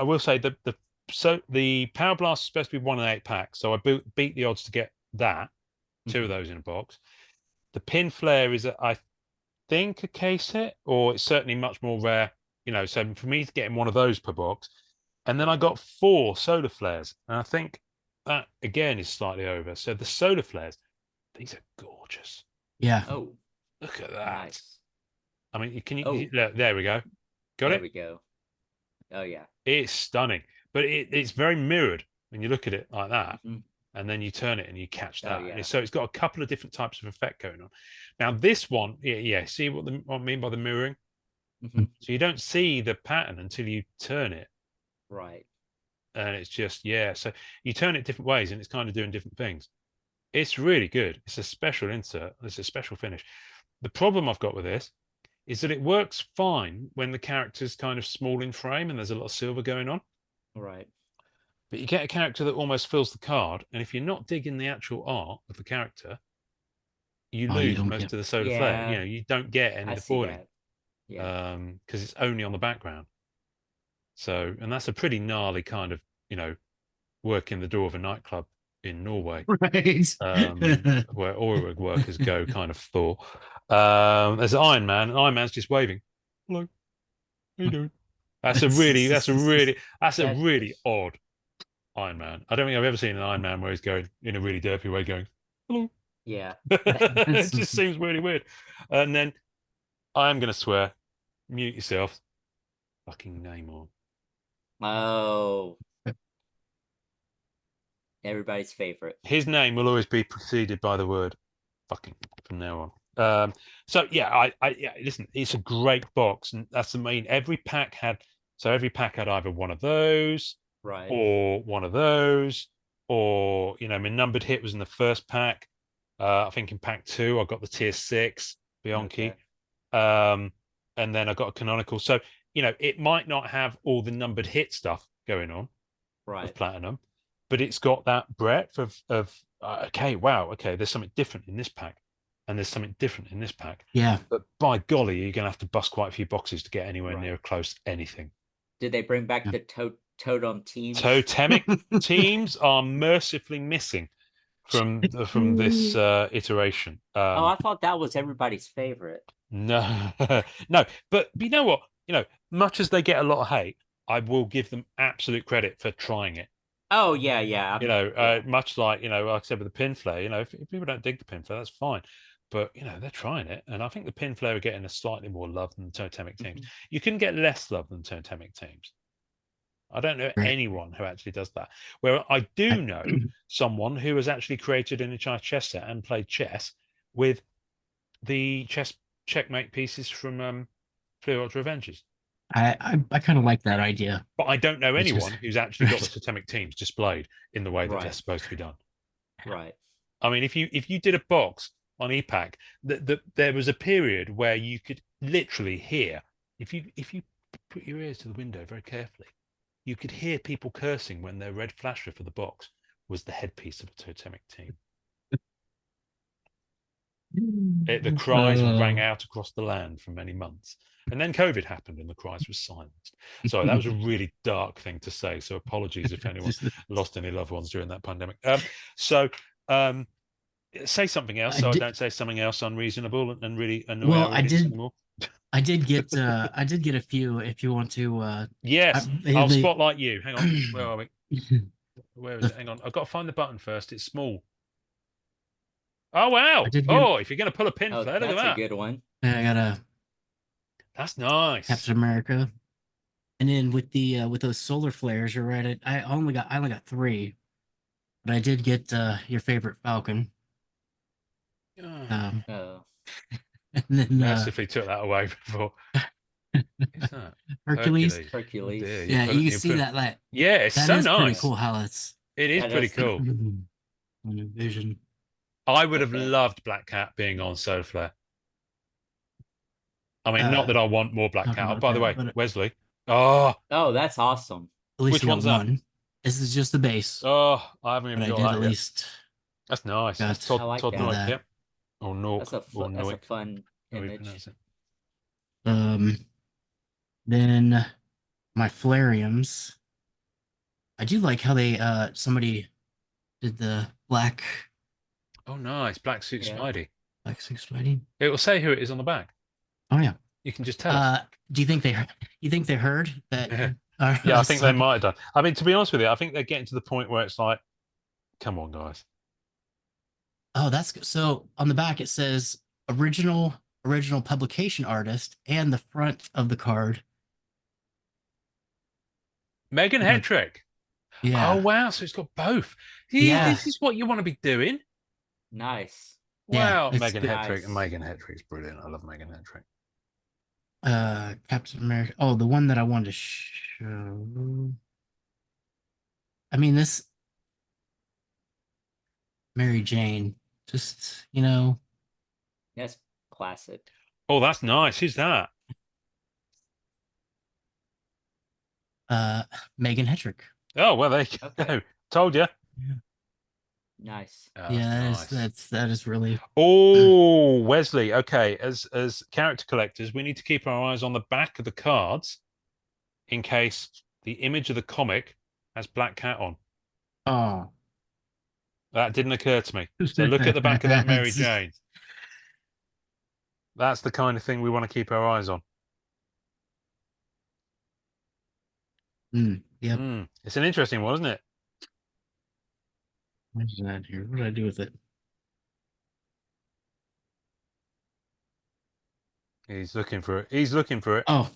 will say the Power Blast is supposed to be 1 in 8 packs. So I beat the odds to get that 2 of those in a box. The Pin Flare is, I think, a case hit, or it's certainly much more rare. So for me to get one of those per box, and then I got 4 solar flares, and I think that again is slightly over. So the solar flares, these are gorgeous. Yeah. Oh, Look at that. nice. I mean, can you? Oh. Look, there we go. Got There it. we go. Oh yeah. It's stunning, but it's very mirrored when you look at it like that, Mhm. and then you turn it and you catch that. Oh, yeah. So it's got a couple of different types of effect going on. Now this one, yeah. See what I mean by the mirroring? Mhm. So you don't see the pattern until you turn it. Right. And it's just, yeah. So you turn it different ways and it's kind of doing different things. It's really good. It's a special insert. It's a special finish. The problem I've got with this is that it works fine when the character's kind of small in frame and there's a lot of silver going on. Right. But you get a character that almost fills the card. And if you're not digging the actual art of the character, you Oh, lose you don't most get- of the solar Yeah. flare. You don't get any I of the see foiling. that. Yeah. Because it's only on the background. So, and that's a pretty gnarly kind of, work in the door of a nightclub in Norway, Right. where oil workers go, kind of Thor. There's Iron Man, and Iron Man's just waving. Hello, how you doing? That's a really odd Iron Man. I don't think I've ever seen an Iron Man where he's going in a really derpy way, going hello. Yeah. It just seems really weird. And then I am going to swear, mute yourself. Fucking Namor. Oh. Everybody's favorite. His name will always be preceded by the word fucking from now on. So yeah, listen, it's a great box, and that's the main. Every pack had either one of those, Right. or one of those, or my numbered hit was in the first pack. I think in pack 2 I got the tier 6 Bianchi, Okay. and then I got a canonical. So it might not have all the numbered hit stuff going on Right. of platinum, but it's got that breadth of okay, wow, okay, there's something different in this pack, and there's something different in this pack. Yeah. But by golly, you're gonna have to bust quite a few boxes to get anywhere Right. near close to anything. Did they bring back Yeah. the totem teams? Totemic teams are mercifully missing from this iteration. Oh, I thought that was everybody's favorite. No, no, but you know what? Much as they get a lot of hate, I will give them absolute credit for trying it. Oh yeah, yeah. Yeah. Much like like I said with the pin flare, if people don't dig the pin flare, that's fine. But they're trying it, and I think the pin flare are getting a slightly more love than the totemic teams. You can get less love than totemic teams. I don't know Right. anyone who actually does that. Where I do know someone who has actually created an entire chess set and played chess with the chess checkmate pieces from Fleer Revenges. I kind of like that idea. But I don't know It's anyone just- who's actually got the totemic teams displayed in the way that they're Right. supposed to be done. Right. I mean, if you did a box on EPAC, there was a period where you could literally hear, if you put your ears to the window very carefully, you could hear people cursing when their red flasher for the box was the headpiece of a totemic team. The cries rang out across the land for many months. And then COVID happened and the cries were silenced. Sorry, that was a really dark thing to say. So apologies if anyone lost any loved ones during that pandemic. Say something else so I don't say something else unreasonable and really annoy our audience anymore. I did get a few if you want to yes, I'll spotlight you. Hang on. Where are we? Where is it? Hang on. I've got to find the button first. It's small. Oh wow. If you're gonna pull a pin, Flair, look at that. That's a good one. I got a That's nice. Captain America. And then with the with those solar flares, you're right. I only got 3. But I did get your favorite Falcon. And then mercifully took that away before. What's that? Hercules. Oh, yeah, you can see that. Yeah, it's that so is nice. Pretty cool how that's. It is pretty cool. Vision. I would have loved Black Cat being on Solar Flare. I mean, not that I want more Black Cat. Oh, by the way, Wesley. Oh, that's awesome. At least which one's one. That? This is just the base. Oh, I haven't even got that at yet. Least. That's nice. That's Todd Noik, yep. Or Nork. That's a fun image. Then my Flariums. I do like how they somebody did the black. Oh, nice. Black suit Spidey. Black suit Spidey. It will say who it is on the back. Oh yeah. You can just tell us. Do you think they heard that? Yeah, I think they might have done. I mean, to be honest with you, I think they're getting to the point where it's like, come on, guys. Oh, that's so. On the back it says original publication artist, and the front of the card. Megan Hetrick. Yeah. Oh wow! So it's got both. Yeah. This is what you want to be doing. Nice. Wow, yeah, Megan Hetrick. Megan Hetrick's brilliant. I love Megan Hetrick. Captain America. Oh, the one that I wanted to show. I mean, this Mary Jane. Just That's classic. Oh, that's nice. Who's that? Megan Hetrick. Oh well, there you go. Told you. Yeah. Nice. Oh, yeah, nice. that is really. Oh, Wesley. Okay, as character collectors, we need to keep our eyes on the back of the cards, in case the image of the comic has Black Cat on. Oh, that didn't occur to me. So look at the back of that Mary Jane. That's the kind of thing we want to keep our eyes on. Yeah. It's an interesting one, isn't it? What's that here? What did I do with it? He's looking for it. Oh.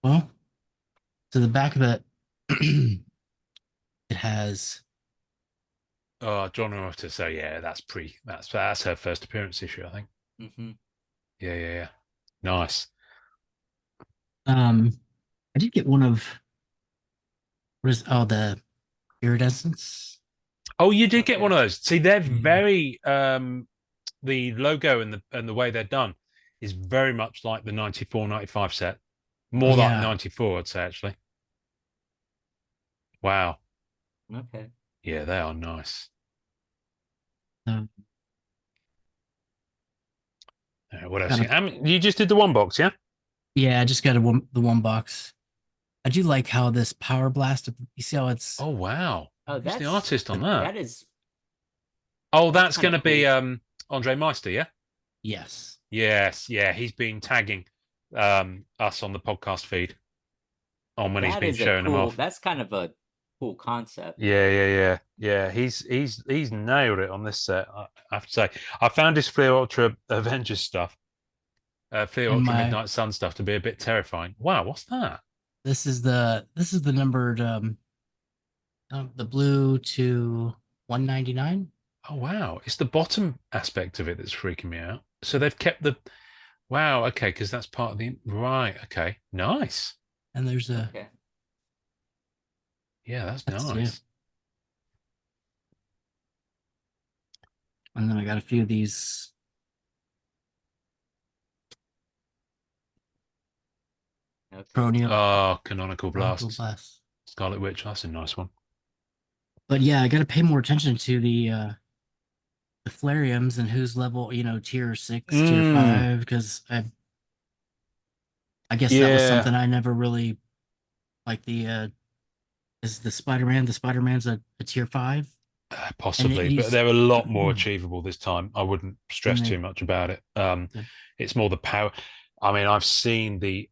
Well, to the back of it, it has. Oh, John Orta. So yeah, that's her first appearance issue, I think. Mm-hmm. Yeah. Nice. I did get one of. The iridescence. Oh, you did get one of those. See, they're very the logo and the way they're done is very much like the 94-95 set. More like 94, I'd say, actually. Wow. Okay. Yeah, they are nice. What else? You just did the one box, yeah? Yeah, I just got the one box. I do like how this Power Blast. You see how it's. Oh wow! Oh, who's the artist on that? That is. Oh, that's going to be Andre Meister, yeah. Yes. Yes, yeah. He's been tagging us on the podcast feed on when he's been showing them off. That's kind of a cool concept. Yeah. He's nailed it on this set. I have to say, I found his Fleer Ultra Avengers stuff, Fleer Ultra Midnight Sun stuff to be a bit terrifying. Wow, what's that? This is the numbered the blue to 199. Oh wow, it's the bottom aspect of it that's freaking me out. So they've kept the okay, because that's part of the okay, nice. And there's a that's nice. Yeah. And then I got a few of these. Okay. Chronio. Canonical Chronicle Blast. Blast. Scarlet Witch. That's a nice one. But yeah, I got to pay more attention to the Flareums and who's level, tier 6, tier 5, because I guess that was something I never really like. Is the Spider-Man? The Spider-Man's a tier 5, and Possibly, but they're a lot more achievable this time. I wouldn't stress they- too much about it. It's more the power. I mean, I've seen the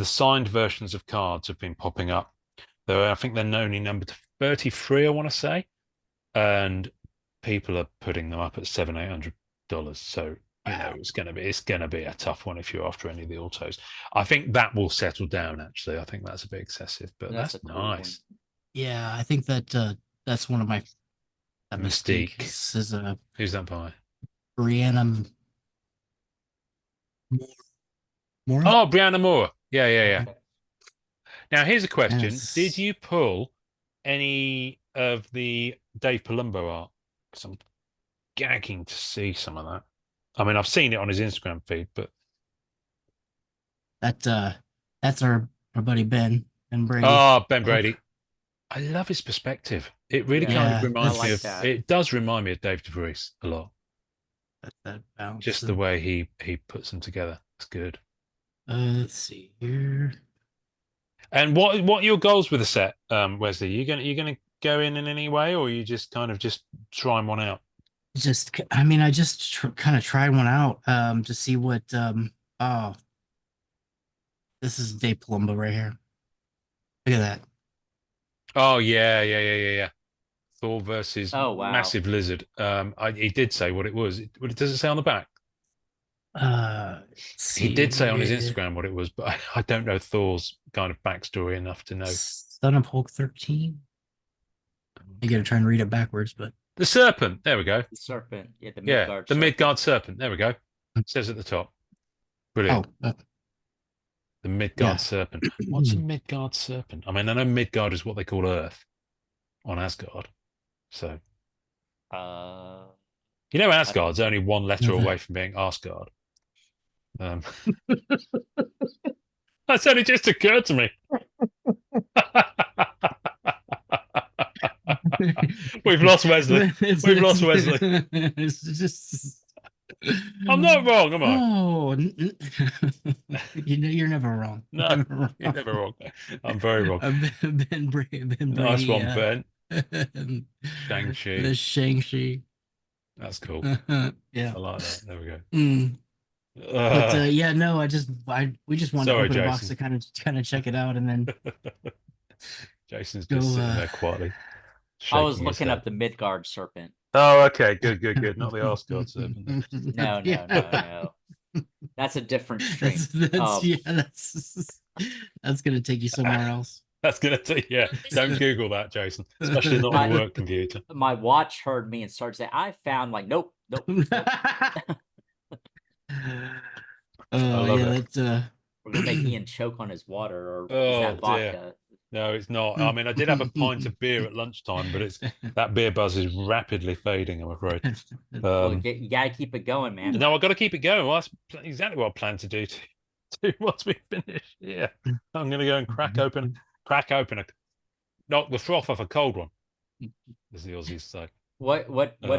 signed versions of cards have been popping up. Though I think they're only numbered to 33, I want to say, and people are putting them up at $700-800. So you know it's gonna be a tough one if you're after any of the autos. I think that will settle down. Actually, I think that's a bit excessive, but that's a cool nice. one. Yeah, I think that's one of my Mystique. is a Who's that by? Brianna Moore. Oh, Brianna Moore. Yeah. Okay. Now, here's a question. Yes. Did you pull any of the Dave Palumbo art? Because I'm gagging to see some of that. I mean, I've seen it on his Instagram feed, but That's our buddy Ben Brady. oh, Ben Brady. I love his perspective. It really kind of Yeah, reminds me like of that. it does remind me of Dave DeVries a lot. that bounce. Just the way he puts them together. It's good. Let's see here. And what are your goals with the set, Wesley? You gonna go in any way, or you just kind of just trying one out? I just kind of tried one out to see what oh, this is Dave Palumbo right here. Look at that. Oh yeah. Thor versus Oh, wow. Massive Lizard. He did say what it was. What does it say on the back? He did say on his Instagram what it was, but I don't know Thor's kind of backstory enough to know. Son of Hulk 13. You gotta try and read it backwards, but The serpent. There we go. The serpent. Yeah, the Yeah, Midgard the serpent. Midgard serpent. There we go. It says at the top. Brilliant. The Midgard serpent. What's a Midgard serpent? I mean, I know Midgard is what they call Earth on Asgard. So, you know, Asgard's only one letter away from being Asgard. That's only just occurred to me. We've lost Wesley. We've lost Wesley. It's just. I'm not wrong, am I? Oh, you're never wrong. No, you're never wrong. I'm very wrong. Ben Brady. Nice one, Ben. Shang-Chi. The Shang-Chi. That's cool. Yeah. I like that. There we go. But yeah, no, we just wanted to open Jason. a box to kind of check it out, and then Jason's just sitting there quietly. I was looking up the Midgard serpent. Oh, okay, good. Not the Asgard serpent. No. That's a different stream. That's gonna take you somewhere else. That's gonna take Don't Google that, Jason, especially not on a work computer. My watch heard me and started saying, "I found nope." I love it. We're gonna make Ian choke on his water, or Oh, is that vodka? dear. No, it's not. I mean, I did have a pint of beer at lunchtime, but that beer buzz is rapidly fading, I'm afraid. Well, you gotta keep it going, man. No, I've got to keep it going. Well, that's exactly what I plan to do once we finish. Yeah, I'm going to go and crack open knock the froth off a cold one, as the Aussies say. What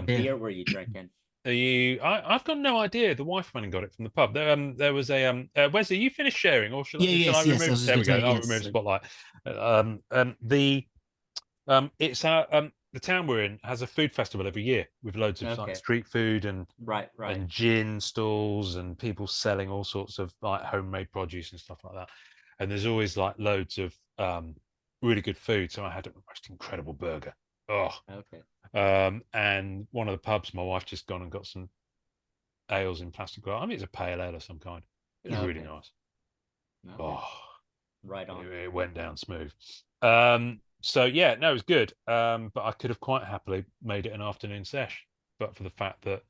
beer were you drinking? I've got no idea. The wife went and got it from the pub. There was a Wesley. You finished sharing, or shall I remove? There we go. I'll remove spotlight. It's the town we're in has a food festival every year with loads of like street food and and gin stalls and people selling all sorts of like homemade produce and stuff like that. And there's always like loads of really good food. So I had a most incredible burger. Oh, okay. And one of the pubs, my wife just gone and got some ales in plastic glass. I mean, it's a pale ale of some kind. It was really nice. Okay. Oh, right on. It went down smooth. So yeah, no, it was good. But I could have quite happily made it an afternoon sesh, but for the fact that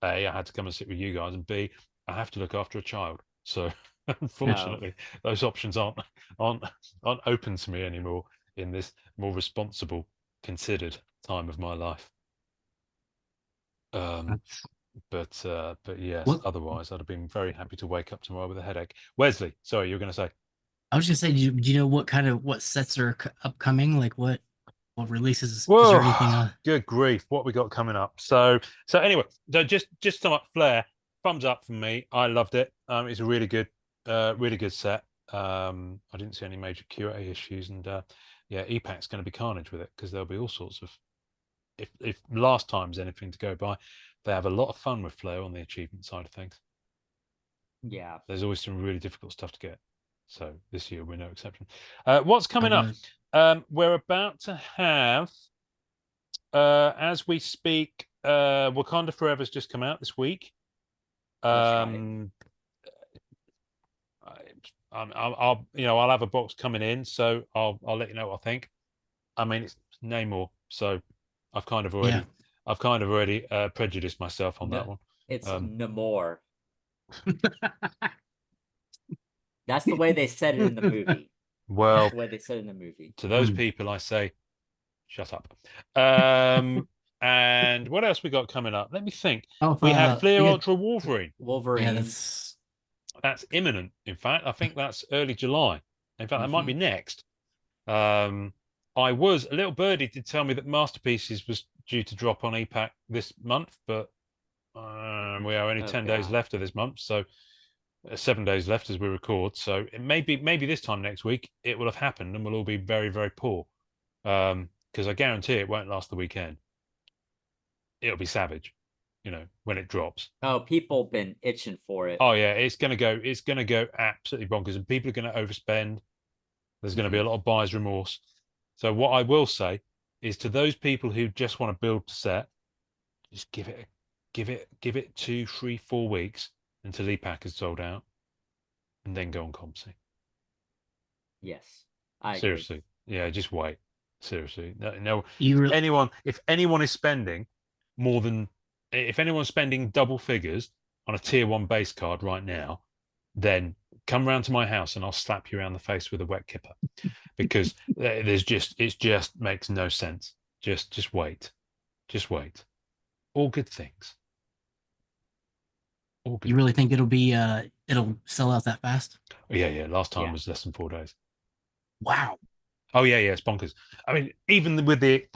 A, I had to come and sit with you guys, and B, I have to look after a child. So unfortunately, those options aren't open to me anymore in this more responsible, considered time of my life. But yes, otherwise I'd have been very happy to wake up tomorrow with a headache. Wesley, sorry, you were going to say. I was gonna say, do you know what sets are upcoming? Like what releases? Is there Whoa, anything? good grief! What we got coming up? So anyway, so just sum up Flair. Thumbs up from me. I loved it. It's a really good set. I didn't see any major QA issues, and yeah, EPAC's going to be carnage with it because there'll be all sorts of. If last time's anything to go by, they have a lot of fun with Flair on the achievement side of things. Yeah. There's always some really difficult stuff to get. So this year we're no exception. What's coming up? We're about to have, as we speak, Wakanda Forever's just come out this week. That's I'll have a box coming in, so I'll let you know what I think. I mean, it's Namor, so I've kind of already prejudiced myself on that one. It's Namor. That's the way they said it in the movie. Well, That's the way they said it in the movie. to those people, I say, shut up. And what else we got coming up? Let me think. We have Flair Ultra Wolverine. Wolverine. Yeah, that's imminent. In fact, I think that's early July. In fact, that might be next. I was a little birdie did tell me that Masterpieces was due to drop on EPAC this month, but we are only 10 days left of this month, so 7 days left as we record. So it maybe this time next week it will have happened, and we'll all be very, very poor. Because I guarantee it won't last the weekend. It'll be savage, when it drops. Oh, people have been itching for it. Oh yeah, it's gonna go absolutely bonkers, and people are gonna overspend. There's gonna be a lot of buyer's remorse. So what I will say is to those people who just want to build the set, just give it 2, 3, 4 weeks until EPAC is sold out, and then go on Compsy. Yes, I seriously agree. Yeah, just wait. Seriously, no. If anyone is spending more than, if anyone's spending double figures on a tier 1 base card right now, then come round to my house and I'll slap you around the face with a wet kipper, because it just makes no sense. Just wait. All good things. You really think it'll sell out that fast? Yeah. Last time was less than 4 days. Wow. Oh yeah, it's bonkers. I mean, even with the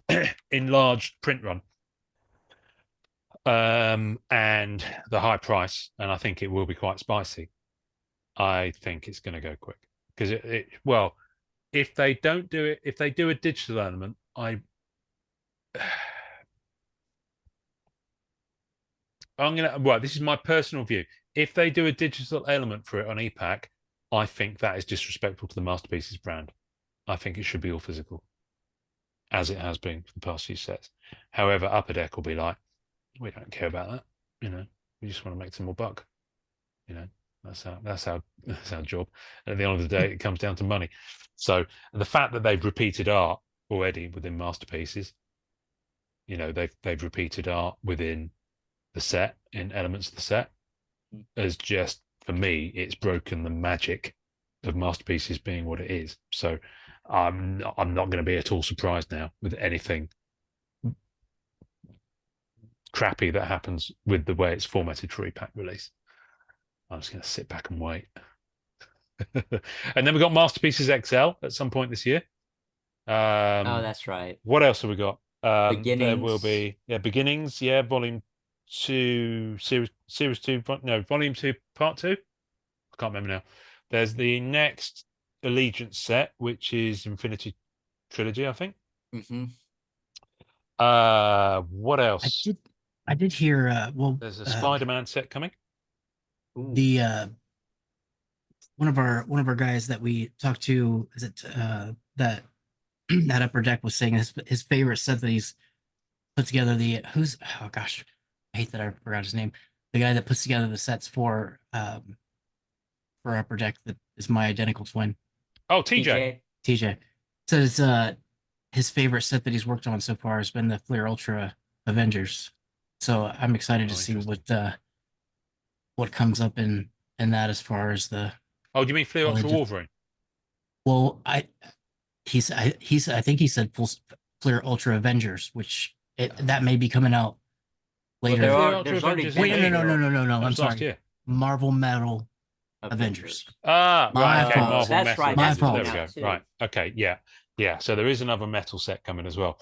enlarged print run, and the high price, and I think it will be quite spicy. I think it's going to go quick because if they don't do it, if they do a digital element, this is my personal view. If they do a digital element for it on EPAC, I think that is disrespectful to the Masterpieces brand. I think it should be all physical, as it has been for the past few sets. However, Upper Deck will be like, we don't care about that. We just want to make some more buck. That's our job. And at the end of the day, it comes down to money. So the fact that they've repeated art already within Masterpieces, they've repeated art within the set, in elements of the set, as just, for me, it's broken the magic of Masterpieces being what it is. So I'm not going to be at all surprised now with anything crappy that happens with the way it's formatted for EPAC release. I'm just going to sit back and wait. And then we got Masterpieces XL at some point this year. Oh, that's right. What else have we got? Beginnings. There will be Beginnings, Volume 2, Series 2, Volume 2, Part 2. I can't remember now. There's the next Allegiance set, which is Infinity Trilogy, I think. What else? I did hear. There's a Spider-Man set coming. The one of our guys that we talked to, is it that Upper Deck, was saying his favorite set that he's put together. Oh gosh, I hate that I forgot his name. The guy that puts together the sets for Upper Deck, that is my identical twin. Oh, TJ. Says his favorite set that he's worked on so far has been the Flair Ultra Avengers. So I'm excited to see what comes up in that, as far as the. Oh, do you mean Flair Ultra Wolverine? Well, I think he said Flair Ultra Avengers, which that may be coming out later. Well, there's already been no. I'm sorry. Marvel Metal Avengers. Ah, My right. Okay, fault. Marvel That's Metal. right. My That's There fault. we coming go. out too. Right. Okay. Yeah. Yeah. So there is another metal set coming as well.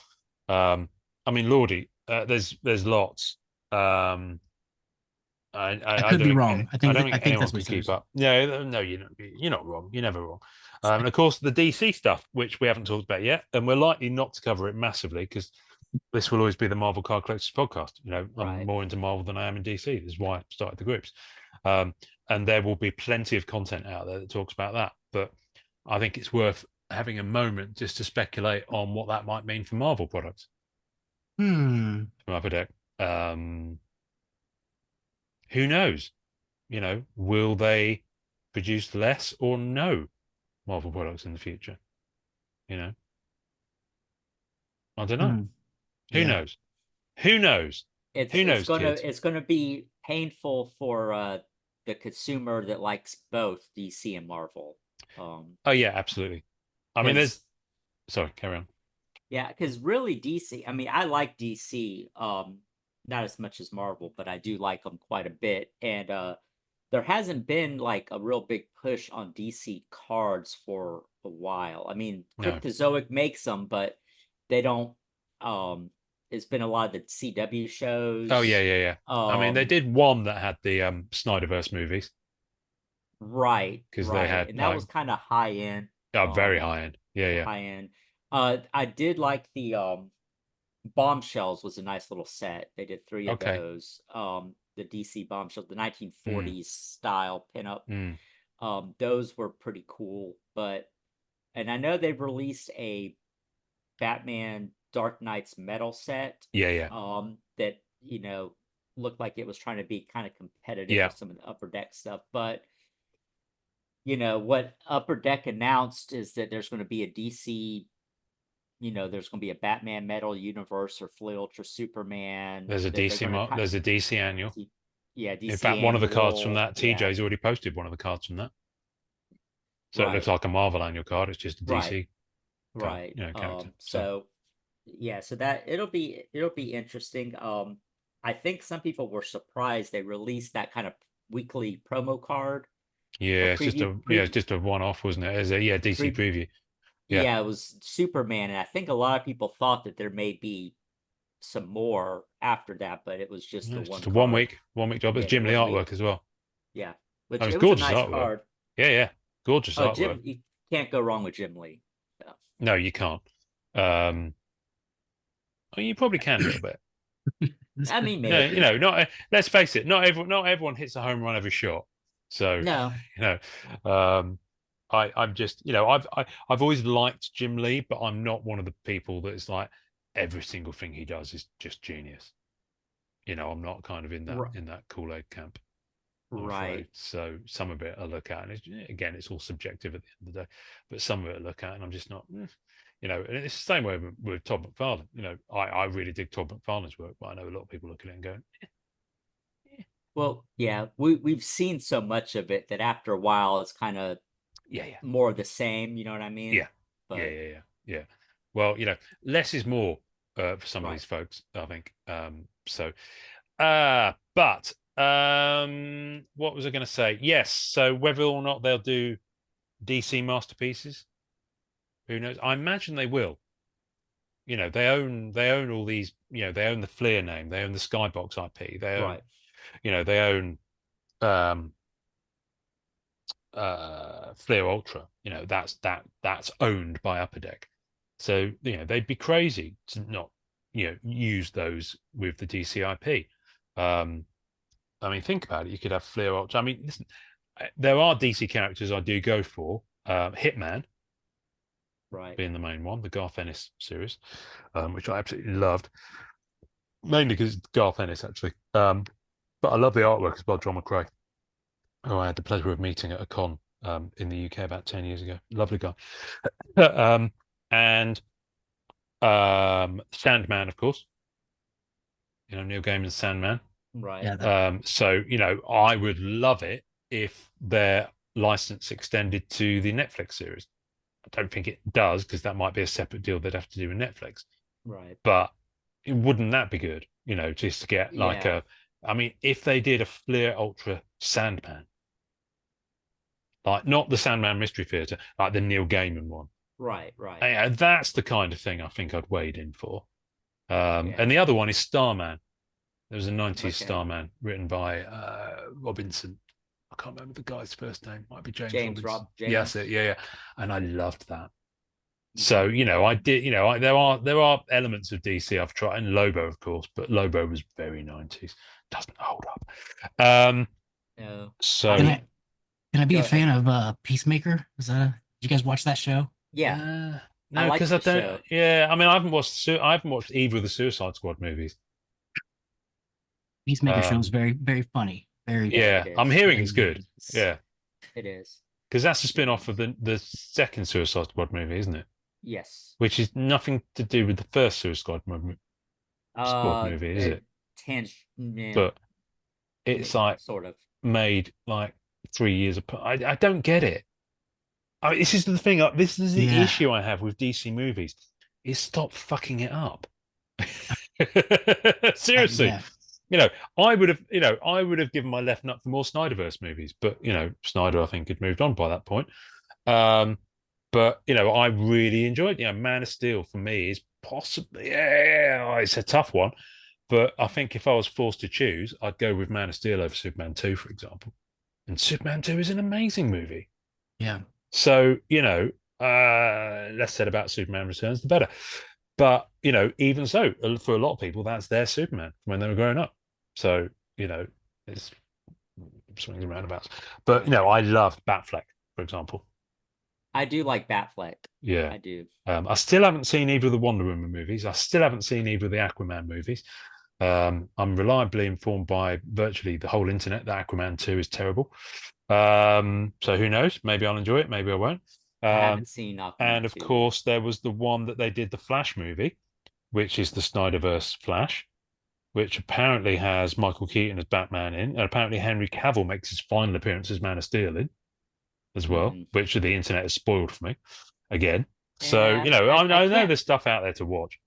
I mean, Lordy, there's lots. I I could don't be think wrong. I don't I think think anyone that's what can he keep says. up. No, you're not wrong. You're never wrong. And of course, the DC stuff, which we haven't talked about yet, and we're likely not to cover it massively because this will always be the Marvel Card Collectors podcast. You know, I'm Right. more into Marvel than I am in DC. This is why I started the groups. And there will be plenty of content out there that talks about that. But I think it's worth having a moment just to speculate on what that might mean for Marvel products Hmm. from Upper Deck. Who knows? You know, will they produce less or no Marvel products in the future? You know, I don't know. Hmm. Who Yeah. knows? Who knows? Who knows, kids? It's gonna be painful for the consumer that likes both DC and Marvel. Oh yeah, absolutely. I mean, there's. Sorry, carry on. Yeah, because really DC, I mean, I like DC, not as much as Marvel, but I do like them quite a bit. And there hasn't been like a real big push on DC cards for a while. I mean, No. Cryptozoic makes them, but they don't. It's been a lot of the CW shows. Oh yeah. I mean, they did one that had the Snyderverse movies Right, because they right, had and that like was kind of high end. very high end. Yeah. High end. I did like the Bombshells was a nice little set. They did three of Okay. those. The DC Bombshells, the 1940s style pinup. Mm. Those were pretty cool. And I know they've released a Batman Dark Knight's metal set. Yeah. That looked like it was trying to be kind of competitive Yeah. with some of the Upper Deck stuff. But what Upper Deck announced is that there's going to be a DC. There's going to be a Batman Metal Universe or Flea Ultra Superman. There's a DC. There's a DC annual. Yeah, DC. In fact, one of the cards from that, yeah. TJ's already posted one of the cards from that. So Right. it looks like a Marvel annual card. It's just a DC. Right. Character. So that it'll be interesting. I think some people were surprised they released that kind of weekly promo card. Yeah, it's just a one-off, wasn't it? As a DC preview. Yeah. Yeah, it was Superman, and I think a lot of people thought that there may be some more after that, but it was just the Just one a card. one week job. It's Yeah, Jim Lee 1 artwork week. as well. Yeah, which It was it was a gorgeous nice artwork. card. Yeah, gorgeous Oh, artwork. Jim, you can't go wrong with Jim Lee. No, you can't. You probably can a little bit. I mean, maybe. Not. Let's face it. Not everyone hits a home run every shot. So No. I'm just I've always liked Jim Lee, but I'm not one of the people that is like every single thing he does is just genius. I'm not kind of in that Kool-Aid camp. Right. So some of it I look at, and it's all subjective at the end of the day. But some of it I look at, and I'm just not. And it's the same way with Todd McFarlane. I really dig Todd McFarlane's work, but I know a lot of people look at it and go, Well, yeah, we've seen so much of it that after a while it's kind of more of the same. You know what I mean? Yeah. But, Yeah. Well, less is more for some of Right. these folks, I think. But what was I going to say? Yes. So whether or not they'll do DC masterpieces, who knows? I imagine they will. They own all these. They own the Flair name. They own the Skybox IP. They own. Right. They own Flair Ultra. That's owned by Upper Deck. So they'd be crazy to not use those with the DC IP. I mean, think about it. You could have Flair Ultra. I mean, listen, there are DC characters I do go for. Hitman, Right. being the main one, the Garth Ennis series, which I absolutely loved, mainly because it's Garth Ennis actually. But I love the artwork as well, John McCrae, who I had the pleasure of meeting at a con in the UK about 10 years ago. Lovely guy. And Sandman, of course. Neil Gaiman's Sandman. Right. Yeah. So I would love it if their license extended to the Netflix series. I don't think it does, because that might be a separate deal they'd have to do with Netflix. Right. But wouldn't that be good? Just to get like I mean, if they did a Flair Ultra Sandman, like not the Sandman Mystery Theater, like the Neil Gaiman one. Right, right. And that's the kind of thing I think I'd wade in for. Yeah. And the other one is Starman. There was a 90s Okay. Starman written by Robinson. I can't remember the guy's first name. Might be James Robinson. James. Yes, yeah. And I loved that. Mhm. So, you know, I did, you know, there are elements of DC I've tried, and Lobo, of course, but Lobo was very 90s. Doesn't hold up. No. So Can I be Go a fan ahead. of Peacemaker? Did you guys watch that show? Yeah. I no, like because I the don't. show. Yeah, I mean, I haven't watched either of the Suicide Squad movies. Peacemaker show is Um, very, very funny. Very, Yeah, yeah, it I'm is. hearing it's good. Yeah, It is. because that's a It spin-off of is. the second Suicide Squad movie, isn't it? Yes. Which is nothing to do with the first Squad movie, is it? Yeah, But it's like sort of. made like 3 years apart. I don't get it. This is the thing. This is the Yeah. issue I have with DC movies. Is stop fucking it up. Seriously, Yeah. you know, I would have given my left nut for more Snyderverse movies, but you know, Snyder I think had moved on by that point. But you know, I really enjoyed. You know, Man of Steel for me is possibly it's a tough one, but I think if I was forced to choose, I'd go with Man of Steel over Superman 2, for example. And Superman 2 is an amazing movie. Yeah. So, you know, less said about Superman Returns, the better. But, you know, even so, for a lot of people, that's their Superman when they were growing up. So, you know, it's swings and roundabouts. But, you know, I loved Batfleck, for example. I do like Batfleck. Yeah. I do. I still haven't seen either of the Wonder Woman movies. I still haven't seen either of the Aquaman movies. I'm reliably informed by virtually the whole internet that Aquaman 2 is terrible. So who knows? Maybe I'll enjoy it. Maybe I won't. I haven't seen Aquaman And of 2 course, there was the one that they did the Flash movie, which is the Snyderverse Flash, which apparently has Michael Keaton as Batman in, and apparently Henry Cavill makes his final appearance as Man of Steel in as well, which the internet has spoiled for me again. So, Yeah, you know, I know can't. there's stuff out there to watch.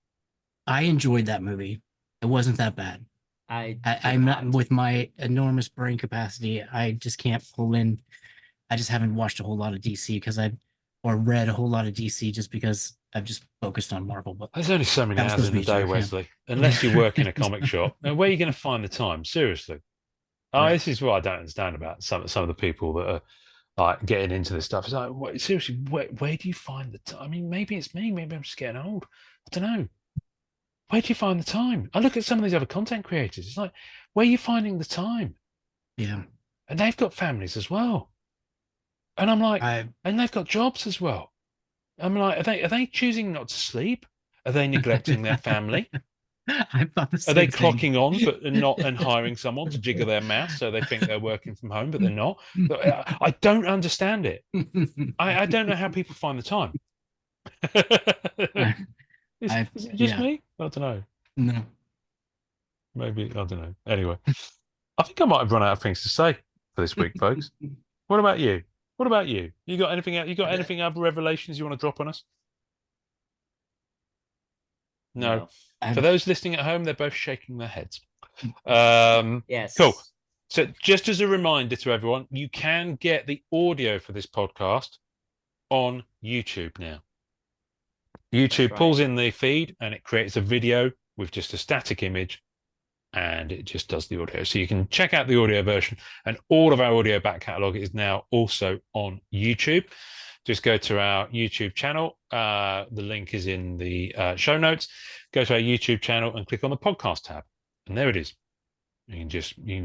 I enjoyed that movie. It wasn't that bad. I'm not, not. with my enormous brain capacity, I just can't pull in. I just haven't watched a whole lot of DC or read a whole lot of DC just because I've just focused on Marvel. But There's only so many that was hours supposed in to the be a day, joke, yeah. Wesley. Unless you work in a comic shop, now where are you going to find the time? Seriously. Oh, Right. this is what I don't understand about some of the people that are like getting into this stuff. It's like, seriously, where do you find the time? I mean, maybe it's me. Maybe I'm just getting old. I don't know. Where do you find the time? I look at some of these other content creators. It's like, where are you finding the time? Yeah. And they've got families as well. And I'm like, I and they've got jobs as well. I'm like, are they choosing not to sleep? Are they neglecting their family? I thought the Are they same thing. clocking on but not and hiring someone to jiggle their mouse so they think they're working from home, but they're not? I don't understand it. I don't know how people find the time. Is it just Yeah. me? I don't know. No. Maybe I don't know. Anyway, I think I might have run out of things to say for this week, folks. What about you? What about you? You got anything? You got anything other revelations you want to drop on us? No. For those listening at home, they're both shaking their heads. Yes. Cool. So just as a reminder to everyone, you can get the audio for this podcast on YouTube now. YouTube pulls in the feed and it creates a video with just a static image and it just does the audio. So you can check out the audio version, and all of our audio back catalogue is now also on YouTube. Just go to our YouTube channel. The link is in the show notes. Go to our YouTube channel and click on the podcast tab. And there it is. You can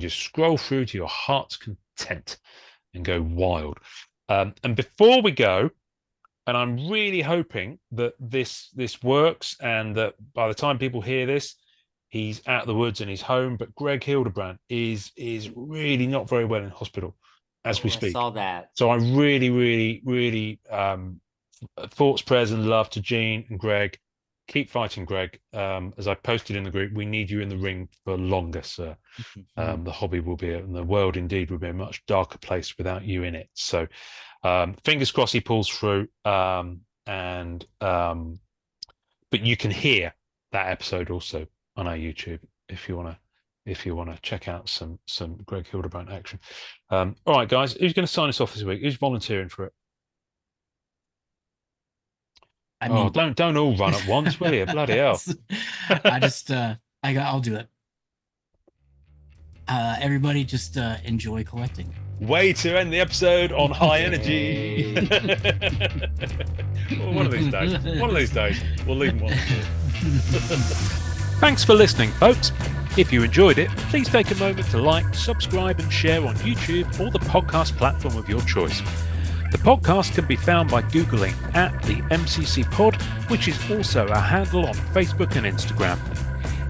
just scroll through to your heart's content and go wild. And before we go, and I'm really hoping that this works and that by the time people hear this, he's out of the woods and he's home. But Greg Hildebrandt is really not very well in hospital as we speak. I saw that. So I really thoughts, prayers, and love to Gene and Greg. Keep fighting, Greg. As I posted in the group, we need you in the ring for longer, sir. The hobby will be, and the world indeed will be a much darker place without you in it. So fingers crossed he pulls through. But you can hear that episode also on our YouTube if you want if you want to check out some Greg Hildebrandt action. All right, guys, who's going to sign us off this week? Who's volunteering for it? I mean, don't all run at once, will you? Bloody hell! I'll do it. Everybody just enjoy collecting. Way to end the episode on high energy. Well, one of these days, we'll leave them on. Thanks for listening, folks. If you enjoyed it, please take a moment to like, subscribe, and share on YouTube or the podcast platform of your choice. The podcast can be found by Googling at the MCC Pod, which is also a handle on Facebook and Instagram.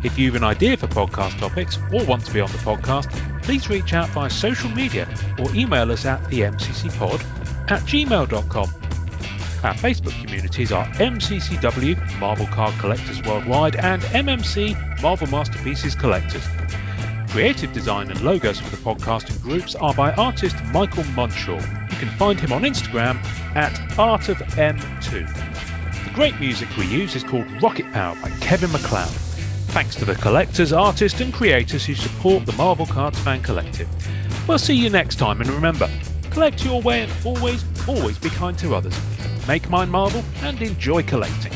If you have an idea for podcast topics or want to be on the podcast, please reach out via social media or email us at themccpod@gmail.com. Our Facebook communities are MCCW, Marvel Card Collectors Worldwide, and MMC, Marvel Masterpieces Collectors. Creative design and logos for the podcast and groups are by artist Michael Munshaw. You can find him on Instagram at artofm2. The great music we use is called Rocket Power by Kevin MacLeod. Thanks to the collectors, artists and creators who support the Marvel Cards Fan Collective. We'll see you next time, and remember, collect your way and always be kind to others. Make mine Marvel and enjoy collecting.